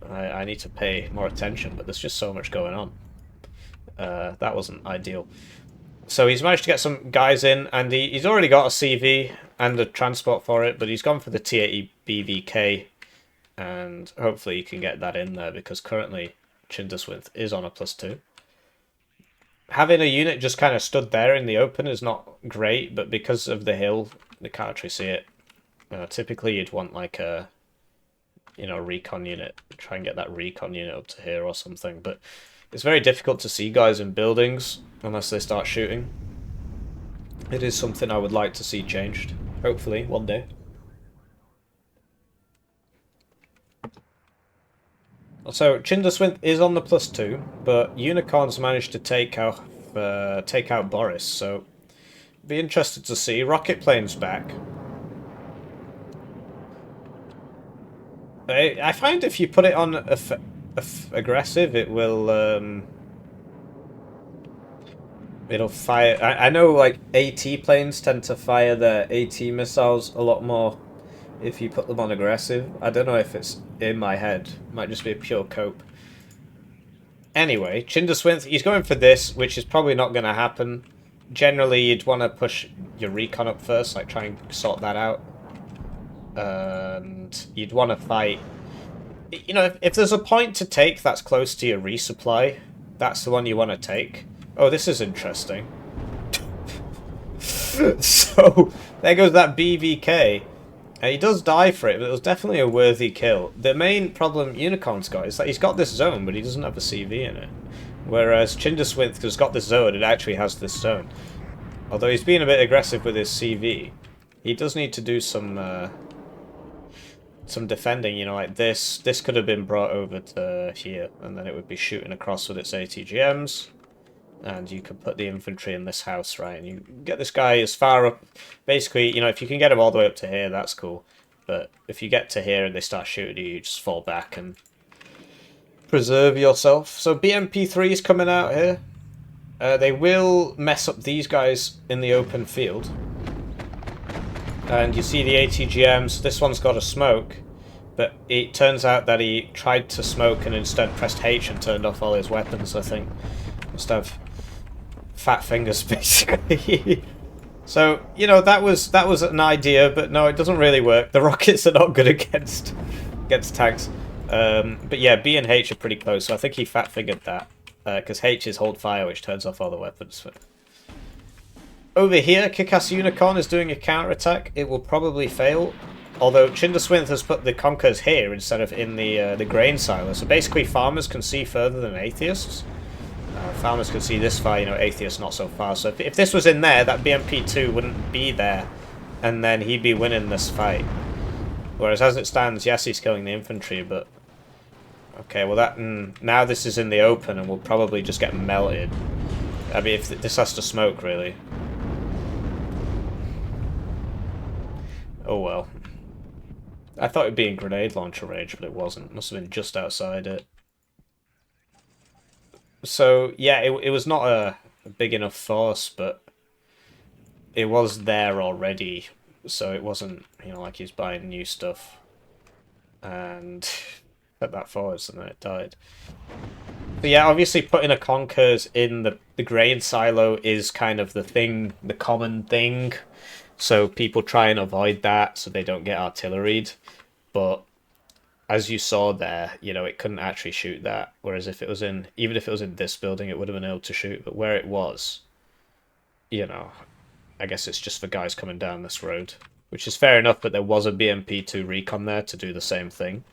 I need to pay more attention, but there's just so much going on. That wasn't ideal. So he's managed to get some guys in, and he's already got a CV and a transport for it, but he's gone for the T80 BVK, and hopefully he can get that in there, because currently Chindaswinth is on a +2. Having a unit just kind of stood there in the open is not great, but because of the hill, they can't actually see it. Typically you'd want like a, you know, recon unit. Try and get that recon unit up to here or something, but it's very difficult to see guys in buildings unless they start shooting. It is something I would like to see changed, hopefully, one day. So Chindaswinth is on the +2, but Unicorns managed to take out Boris, so be interested to see. Rocket plane's back. I find if you put it on aggressive, it will it'll fire. I know like AT planes tend to fire their AT missiles a lot more if you put them on aggressive. I don't know if it's in my head. It might just be a pure cope. Anyway, Chindaswinth, he's going for this, which is probably not going to happen. Generally, you'd want to push your recon up first, like try and sort that out. And you'd want to fight. You know, if there's a point to take that's close to your resupply, that's the one you want to take. Oh, this is interesting. So, there goes that BVK. And he does die for it, but it was definitely a worthy kill. The main problem Unicorn's got is that he's got this zone, but he doesn't have a CV in it. Whereas Chindaswinth has got this zone, it actually has this zone. Although he's being a bit aggressive with his CV, he does need to do some defending, you know, like this. This could have been brought over to here, and then it would be shooting across with its ATGMs. And you could put the infantry in this house, right? And you get this guy as far up. Basically, you know, if you can get him all the way up to here, that's cool. But if you get to here and they start shooting you, you just fall back and preserve yourself. So BMP3 is coming out here. They will mess up these guys in the open field. And you see the ATGMs. This one's got a smoke. But it turns out that he tried to smoke and instead pressed H and turned off all his weapons, I think. Must have fat fingers, basically. So, you know, that was an idea, but no, it doesn't really work. The rockets are not good against tanks. But yeah, B and H are pretty close, so I think he fat-fingered that. Because H is hold fire, which turns off all the weapons. Over here, Kick-Ass Unicorn is doing a counter-attack. It will probably fail. Although Chindaswinth has put the Conkers here instead of in the grain silo. So basically farmers can see further than atheists. Farmers can see this far, you know, atheists not so far. So if this was in there, that BMP2 wouldn't be there. And then he'd be winning this fight. Whereas as it stands, yes, he's killing the infantry, but... Okay, well that... now this is in the open and we'll probably just get melted. I mean, if this has to smoke, really. Oh well. I thought it'd be in grenade launcher range, but it wasn't. It must have been just outside it. So, yeah, it was not a big enough force, but it was there already. So it wasn't, you know, like he's buying new stuff. And put that forward, and then it died. But yeah, obviously putting a Conkers in the grain silo is kind of the thing, the common thing. So people try and avoid that so they don't get artilleried. But as you saw there, you know, it couldn't actually shoot that. Whereas if it was in, even if it was in this building, it would have been able to shoot. But where it was, you know, I guess it's just for guys coming down this road. Which is fair enough, but there was a BMP2 recon there to do the same thing.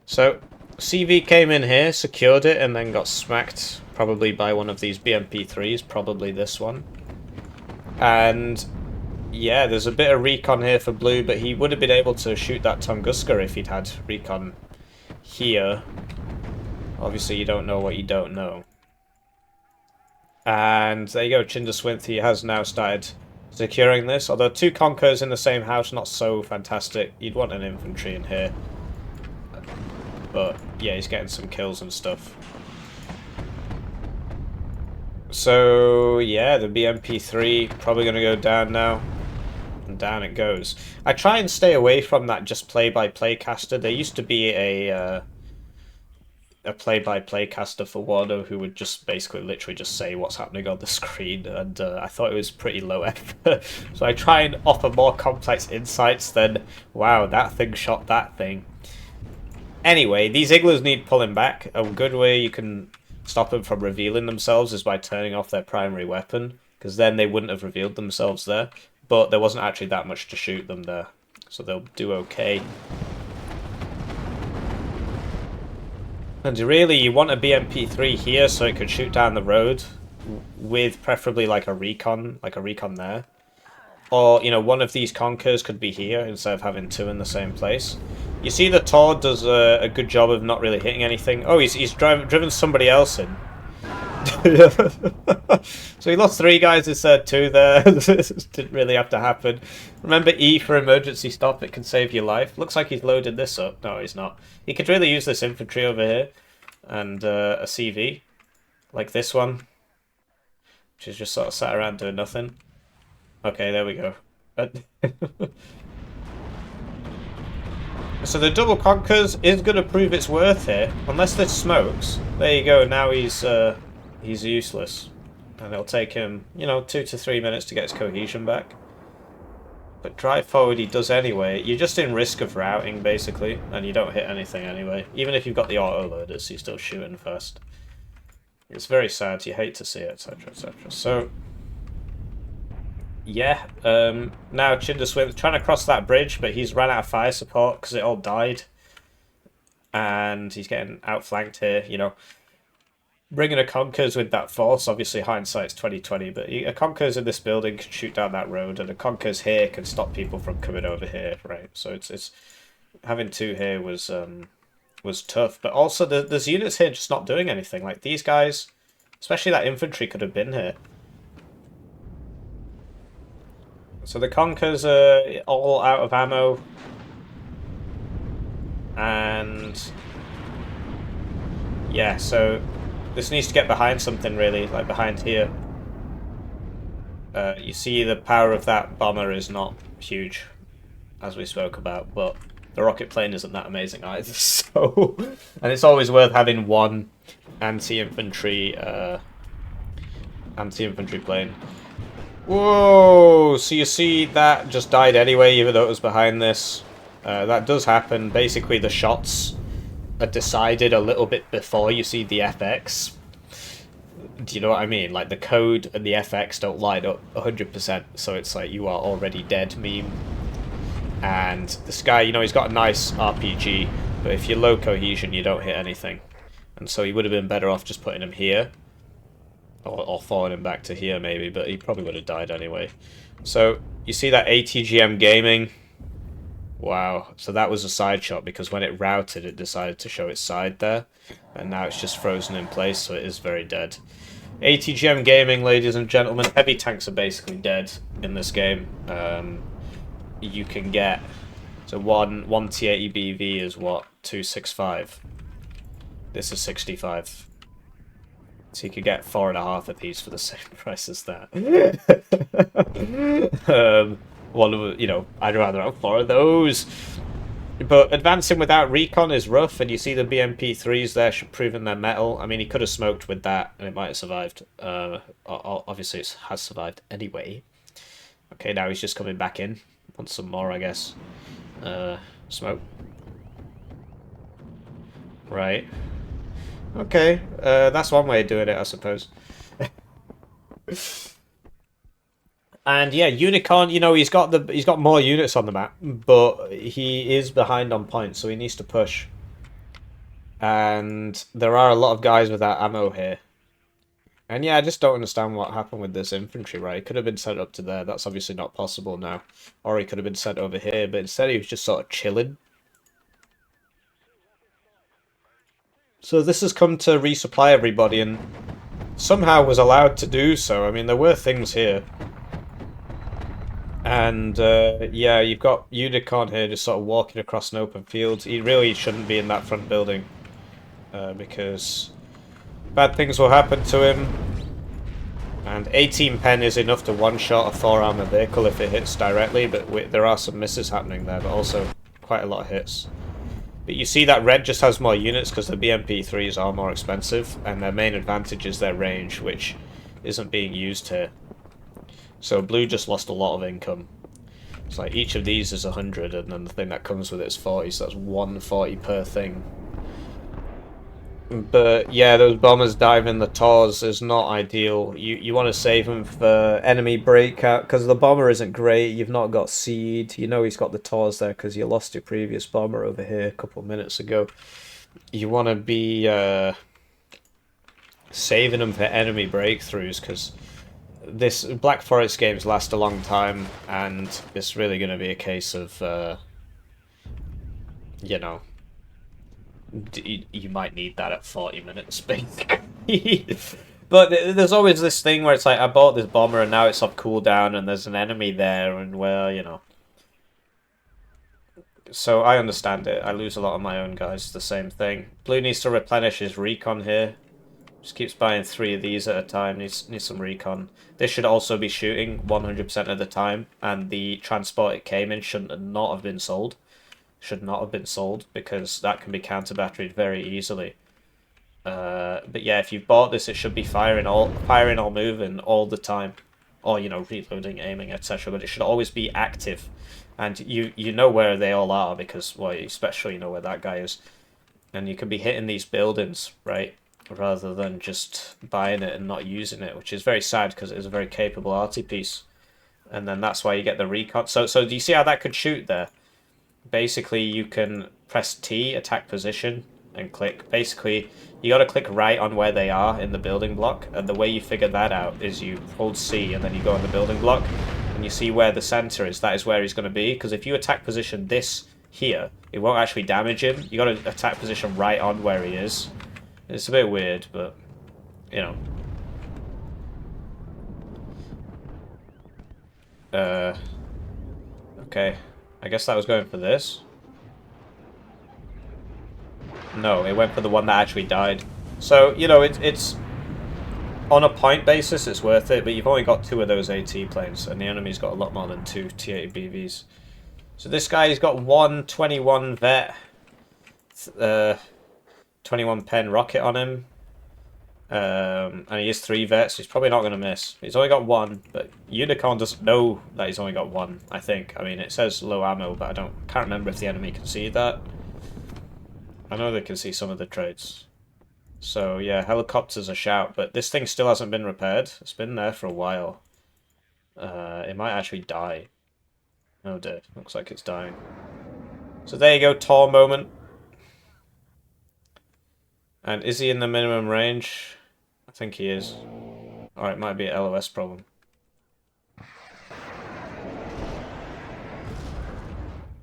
So, CV came in here, secured it, and then got smacked probably by one of these BMP3s, probably this one. And yeah, there's a bit of recon here for blue, but he would have been able to shoot that Tunguska if he'd had recon here. Obviously, you don't know what you don't know. And there you go, Chindaswinth, he has now started securing this. Although 2 Conquerors in the same house, not so fantastic. You'd want an infantry in here. But yeah, he's getting some kills and stuff. So yeah, the BMP3 probably going to go down now. And down it goes. I try and stay away from that just play-by-play caster. There used to be a play-by-play caster for Warno who would just basically literally just say what's happening on the screen, and I thought it was pretty low effort. So I try and offer more complex insights than, wow, that thing shot that thing. Anyway, these igloos need pulling back. A good way you can stop them from revealing themselves is by turning off their primary weapon, because then they wouldn't have revealed themselves there. But there wasn't actually that much to shoot them there, so they'll do okay. And really, you want a BMP3 here so it could shoot down the road, with preferably like a recon there. Or, you know, one of these Conquerors could be here instead of having 2 in the same place. You see the Tor does a good job of not really hitting anything. Oh, he's driven somebody else in. So he lost 3 guys instead of 2 there. This didn't really have to happen. Remember E for emergency stop, it can save your life. Looks like he's loaded this up. No, he's not. He could really use this infantry over here. And a CV. Like this one. Which is just sort of sat around doing nothing. Okay, there we go. So the double Conquers is going to prove its worth here. Unless there's smokes. There you go, now he's useless. And it'll take him, you know, 2 to 3 minutes to get his cohesion back. But drive forward he does anyway. You're just in risk of routing, basically. And you don't hit anything anyway. Even if you've got the auto-loaders, you're still shooting fast. It's very sad, you hate to see it, etc, etc. So... yeah, now Chindaswinth trying to cross that bridge, but he's ran out of fire support because it all died. And he's getting outflanked here, you know. Bringing a Conquerors with that force, obviously hindsight's 2020, but a Conquerors in this building can shoot down that road, and a Conquerors here can stop people from coming over here, right? So it's having 2 here was tough, but also there's units here just not doing anything. Like these guys, especially that infantry, could have been here. So the Conquerors are all out of ammo. And... yeah, so this needs to get behind something, really, like behind here. You see the power of that bomber is not huge, as we spoke about, but the rocket plane isn't that amazing either, so... and it's always worth having one anti-infantry plane. Whoa! So you see that just died anyway, even though it was behind this. That does happen. Basically, the shots are decided a little bit before you see the FX. Do you know what I mean? Like, the code and the FX don't line up 100%, so it's like you are already dead meme. And this guy, you know, he's got a nice RPG, but if you're low cohesion, you don't hit anything. And so he would have been better off just putting him here. Or falling him back to here, maybe, but he probably would have died anyway. So, you see that ATGM Gaming? Wow. So that was a side shot, because when it routed, it decided to show its side there. And now it's just frozen in place, so it is very dead. ATGM Gaming, ladies and gentlemen. Heavy tanks are basically dead in this game. You can get... so one T80 BV is what? 265. This is 65. So you could get 4.5 of these for the same price as that. One of, you know, I'd rather have 4 of those. But advancing without recon is rough, and you see the BMP3s there proving their metal. I mean, he could have smoked with that, and it might have survived. Obviously, it has survived anyway. Okay, now he's just coming back in. Want some more, I guess. Smoke. Right. Okay, that's one way of doing it, I suppose. And yeah, Unicorn, you know, he's got more units on the map, but he is behind on points, so he needs to push. And there are a lot of guys without ammo here. And yeah, I just don't understand what happened with this infantry, right? It could have been sent up to there. That's obviously not possible now. Or he could have been sent over here, but instead he was just sort of chilling. So this has come to resupply everybody, and somehow was allowed to do so. I mean, there were things here. And, yeah, you've got Unicorn here just sort of walking across an open field. He really shouldn't be in that front building. Because bad things will happen to him. And 18 pen is enough to one-shot a 4-armor vehicle if it hits directly, but there are some misses happening there, but also quite a lot of hits. But you see that red just has more units because the BMP3s are more expensive, and their main advantage is their range, which isn't being used here. So blue just lost a lot of income. It's like each of these is 100, and then the thing that comes with it is 40, so that's 140 per thing. But yeah, those bombers diving the tors is not ideal. You want to save them for enemy breakout, because the bomber isn't great. You've not got seed. You know he's got the tors there because you lost your previous bomber over here a couple of minutes ago. You want to be saving them for enemy breakthroughs, because this Black Forest games last a long time, and it's really going to be a case of, you know, you might need that at 40 minutes, basically. But there's always this thing where it's like, I bought this bomber and now it's off cooldown and there's an enemy there, and well, you know. So I understand it. I lose a lot of my own guys, the same thing. Blue needs to replenish his recon here. Just keeps buying 3 of these at a time. Needs some recon. This should also be shooting 100% of the time, and the transport it came in should not have been sold. Should not have been sold, because that can be counter-batteried very easily. But yeah, if you've bought this, it should be firing or moving all the time. Or, you know, reloading, aiming, etc. But it should always be active. And you know where they all are, because, well, especially you know where that guy is. And you can be hitting these buildings, right? Rather than just buying it and not using it, which is very sad, because it is a very capable arty piece. And then that's why you get the recon. So do you see how that could shoot there? Basically, you can press T, attack position, and click. Basically, you got to click right on where they are in the building block, and the way you figure that out is you hold C, and then you go on the building block, and you see where the center is. That is where he's going to be, because if you attack position this here, it won't actually damage him. You got to attack position right on where he is. It's a bit weird, but, you know. Okay. I guess that was going for this. No, it went for the one that actually died. So, you know, it's on a point basis, it's worth it, but you've only got 2 of those AT planes, and the enemy's got a lot more than 2 T-80 BVs. So this guy's got 1 21 vet, 21 pen rocket on him, and he has 3 vets, so he's probably not going to miss. He's only got 1, but Unicorn doesn't know that he's only got 1, I think. I mean, it says low ammo, but can't remember if the enemy can see that. I know they can see some of the traits. So, yeah, helicopter's a shout, but this thing still hasn't been repaired. It's been there for a while. It might actually die. Oh dear, looks like it's dying. So there you go, Tor moment. And is he in the minimum range? I think he is. Or it might be an LOS problem.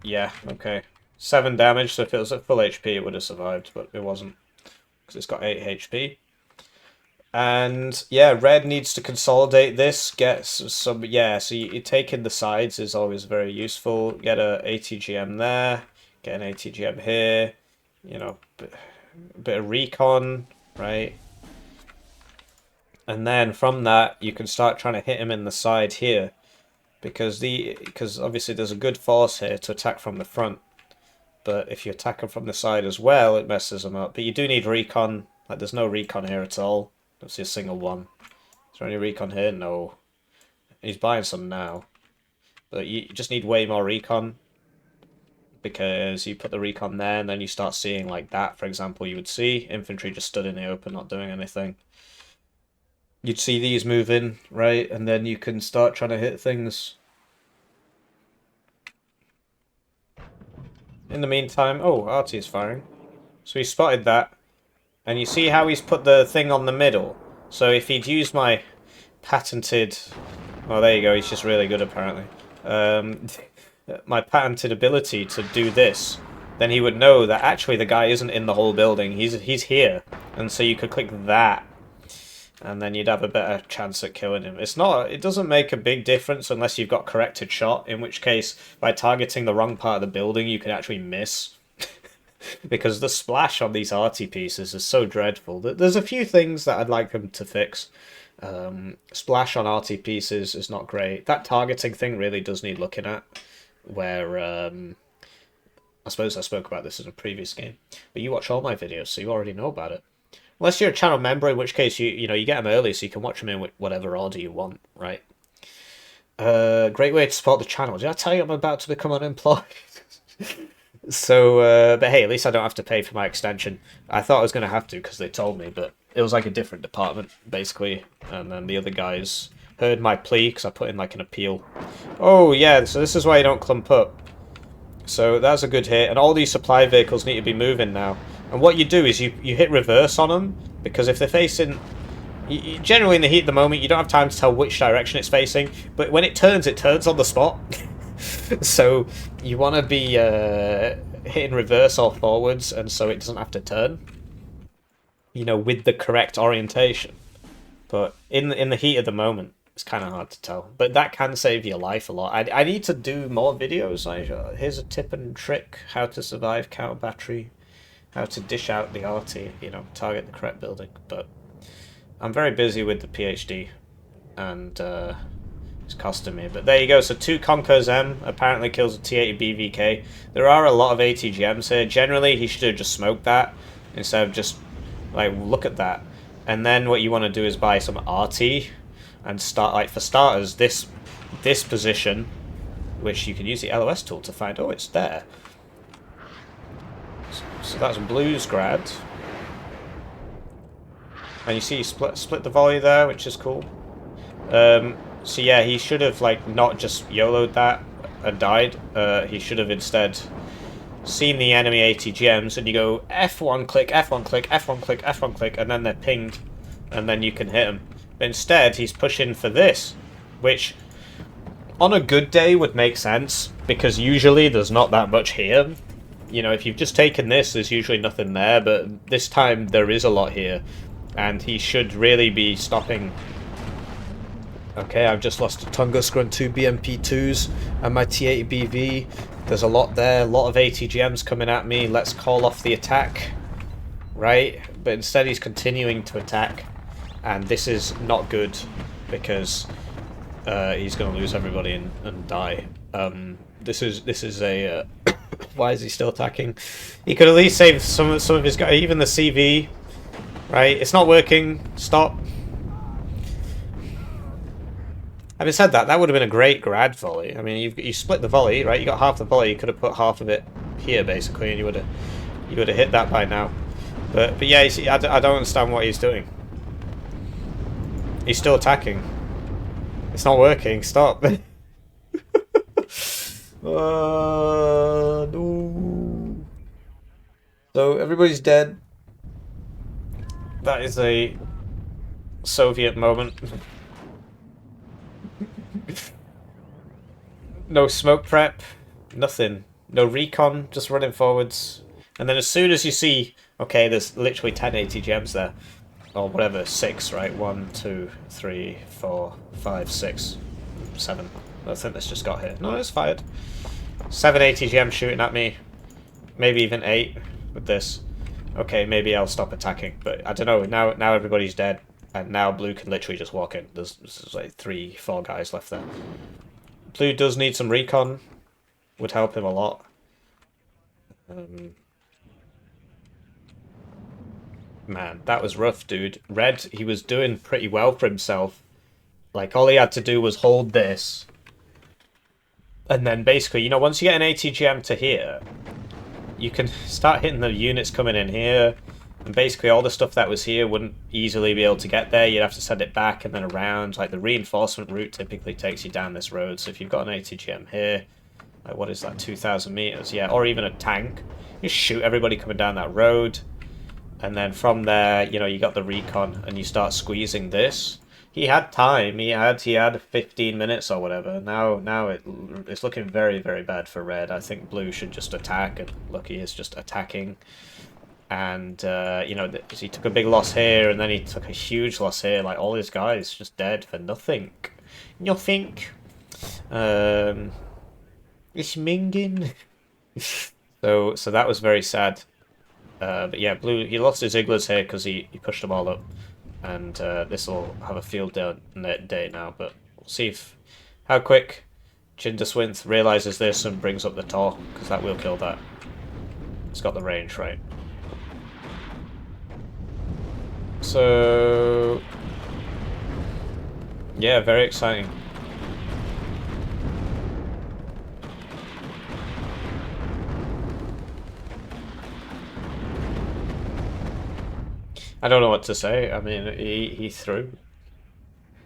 Yeah, okay. 7 damage, so if it was at full HP it would have survived, but it wasn't. Because it's got 8 HP. And, yeah, red needs to consolidate this, get some, yeah, so you taking the sides is always very useful. Get a ATGM there, get an ATGM here, you know, a bit of recon, right? And then from that, you can start trying to hit him in the side here, because obviously there's a good force here to attack from the front. But if you attack him from the side as well, it messes him up. But you do need recon. Like, there's no recon here at all. Don't see a single one. Is there any recon here? No. He's buying some now. But you just need way more recon, because you put the recon there, and then you start seeing like that, for example, you would see infantry just stood in the open, not doing anything. You'd see these move in, right? And then you can start trying to hit things. In the meantime, oh, Artie is firing. So he spotted that. And you see how he's put the thing on the middle? So if he'd used my patented... Well, there you go, he's just really good, apparently. My patented ability to do this, then he would know that actually the guy isn't in the whole building. He's here. And so you could click that. and then you'd have a better chance at killing him. It doesn't make a big difference unless you've got corrected shot, in which case, by targeting the wrong part of the building, you can actually miss. Because the splash on these arty pieces is so dreadful. There's a few things that I'd like them to fix. Splash on arty pieces is not great. That targeting thing really does need looking at, where I suppose I spoke about this in a previous game, but you watch all my videos, so you already know about it. Unless you're a channel member, in which case you get them early, so you can watch them in whatever order you want, right? Great way to support the channel. Did I tell you I'm about to become unemployed? So, but hey, at least I don't have to pay for my extension. I thought I was going to have to because they told me, but it was like a different department, basically. And then the other guys heard my plea because I put in like an appeal. Oh, yeah, so this is why you don't clump up. So that's a good hit. And all these supply vehicles need to be moving now. And what you do is you hit reverse on them, because if they're facing... generally in the heat of the moment, you don't have time to tell which direction it's facing. But when it turns on the spot. So you want to be hitting reverse or forwards, and so it doesn't have to turn, with the correct orientation. But in the heat of the moment, it's kind of hard to tell. But that can save your life a lot. I need to do more videos. Here's a tip and trick: how to survive counter battery, how to dish out the RT, target the correct building. But I'm very busy with the PhD, and it's costing me. But there you go. So 2 Conquers M apparently kills a T80 BVK. There are a lot of ATGMs here. Generally, he should have just smoked that instead of just, look at that. And then what you want to do is buy some RT and start, for starters, this position, which you can use the LOS tool to find. Oh, it's there. So that's Blue's grad. And you see he split the volley there, which is cool. So yeah, he should have not just YOLO'd that and died. He should have instead seen the enemy ATGMs, and you go F1 click, F1 click, F1 click, F1 click, and then they're pinged, and then you can hit them. But instead, he's pushing for this, which on a good day would make sense, because usually there's not that much here. If you've just taken this, there's usually nothing there, but this time there is a lot here, and he should really be stopping. Okay, I've just lost a Tunguska and 2 BMP2s and my T80BV. There's a lot there, a lot of ATGMs coming at me. Let's call off the attack, right? But instead he's continuing to attack, and this is not good, because he's going to lose everybody and die. This is a... why is he still attacking? He could at least save some of his guys, even the CV, right? It's not working. Stop. Having said that, that would have been a great grad volley. I mean, you split the volley, right? You got half the volley. You could have put half of it here, basically, and you would have hit that by now. But yeah, you see, I don't understand what he's doing. He's still attacking. It's not working. Stop. No. So everybody's dead. That is a Soviet moment. No smoke prep, nothing. No recon, just running forwards. And then as soon as you see, okay, there's literally 10 ATGMs there. Or whatever, 6, right? 1, 2, 3, 4, 5, 6, 7. I think this just got hit. No, it's fired. 7 ATGMs shooting at me. Maybe even 8 with this. Okay, maybe I'll stop attacking. But I don't know, now everybody's dead. And now Blue can literally just walk in. There's like 3, 4 guys left there. Blue does need some recon. Would help him a lot. Man, that was rough, dude. Red, he was doing pretty well for himself. All he had to do was hold this. And then basically, once you get an ATGM to here, you can start hitting the units coming in here. And basically all the stuff that was here wouldn't easily be able to get there. You'd have to send it back and then around. The reinforcement route typically takes you down this road. So if you've got an ATGM here, what is that, 2,000 meters? Yeah, or even a tank. You shoot everybody coming down that road. And then from there, you got the recon and you start squeezing this. He had time. He had 15 minutes or whatever. Now it's looking very, very bad for Red. I think Blue should just attack, and look, he is just attacking. And, he took a big loss here, and then he took a huge loss here. Like, all his guys just dead for nothing. Nothing. Um, it's minging. So that was very sad. But yeah, Blue, he lost his Igglers here because he pushed them all up. And this will have a field day now, but we'll see how quick Chindaswinth realises this and brings up the Tor, because that will kill that. It's got the range, right? So, yeah, very exciting. I don't know what to say. I mean, he threw.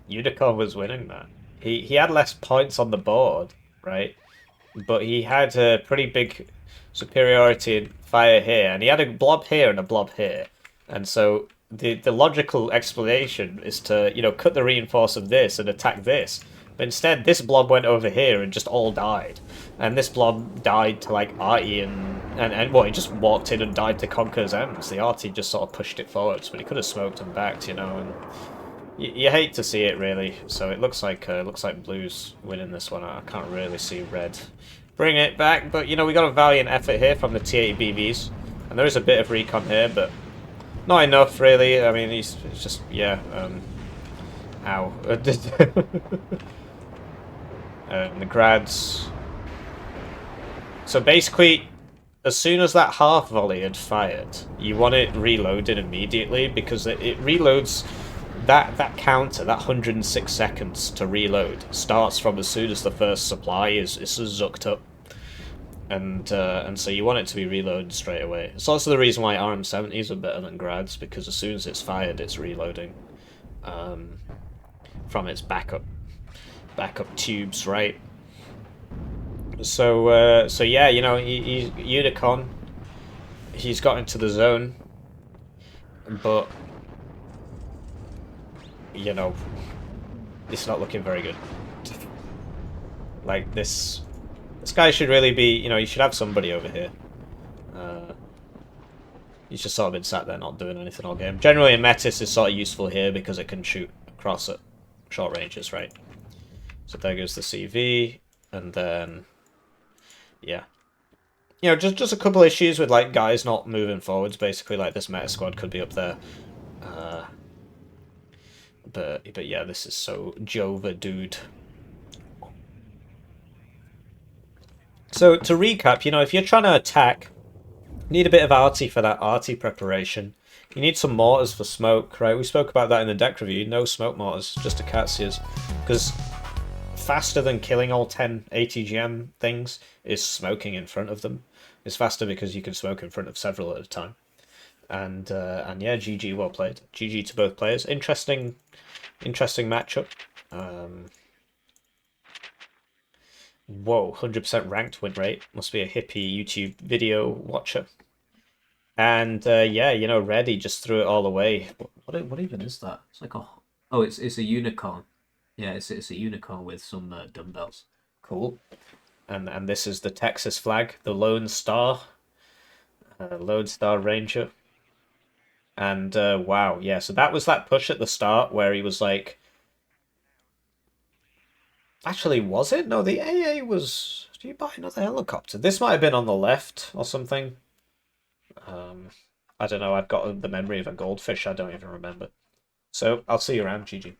Unicorn was winning that. He had less points on the board, right? But he had a pretty big superiority in fire here, and he had a blob here and a blob here. And so the logical explanation is to, cut the reinforce of this and attack this. But instead, this blob went over here and just all died. And this blob died to, like, Artie and well, he just walked in and died to Conqueror's M's. The Artie just sort of pushed it forwards, but he could have smoked and backed, and you hate to see it, really. So it looks like Blue's winning this one. I can't really see Red bring it back, but, we got a valiant effort here from the T80 BVs. And there is a bit of recon here, but not enough, really. I mean, it's just, yeah, ow. The grads. So basically, as soon as that half volley had fired, you want it reloaded immediately, because it reloads that counter, that 106 seconds to reload, starts from as soon as the first supply is zucked up. And so you want it to be reloaded straight away. It's also the reason why RM70s are better than grads, because as soon as it's fired, it's reloading from its backup tubes, right? So yeah, he's Unicorn. He's got into the zone, but it's not looking very good. Like this guy should really be, you should have somebody over here. He's just sort of been sat there not doing anything all game. Generally, a Metis is sort of useful here because it can shoot across at short ranges, right? So there goes the CV, and then, yeah. Just a couple issues with, like, guys not moving forwards, basically. Like, this meta squad could be up there. But yeah, this is so Jova, dude. So, to recap, if you're trying to attack, you need a bit of arty for that arty preparation. You need some mortars for smoke, right? We spoke about that in the deck review. No smoke mortars, just Acacias. Because faster than killing all 10 ATGM things is smoking in front of them. It's faster because you can smoke in front of several at a time. And yeah, GG, well played. GG to both players. Interesting matchup. Whoa, 100% ranked win rate. Must be a hippie YouTube video watcher. And yeah, Red, he just threw it all away. What even is that? It's like it's a unicorn. Yeah, it's a unicorn with some dumbbells. Cool. And this is the Texas flag, the Lone Star. Lone Star Ranger. And wow, yeah, so that was that push at the start where he was like... Actually, was it? No, the AA was... Do you buy another helicopter? This might have been on the left or something. I don't know, I've got the memory of a goldfish, I don't even remember. So, I'll see you around, GG.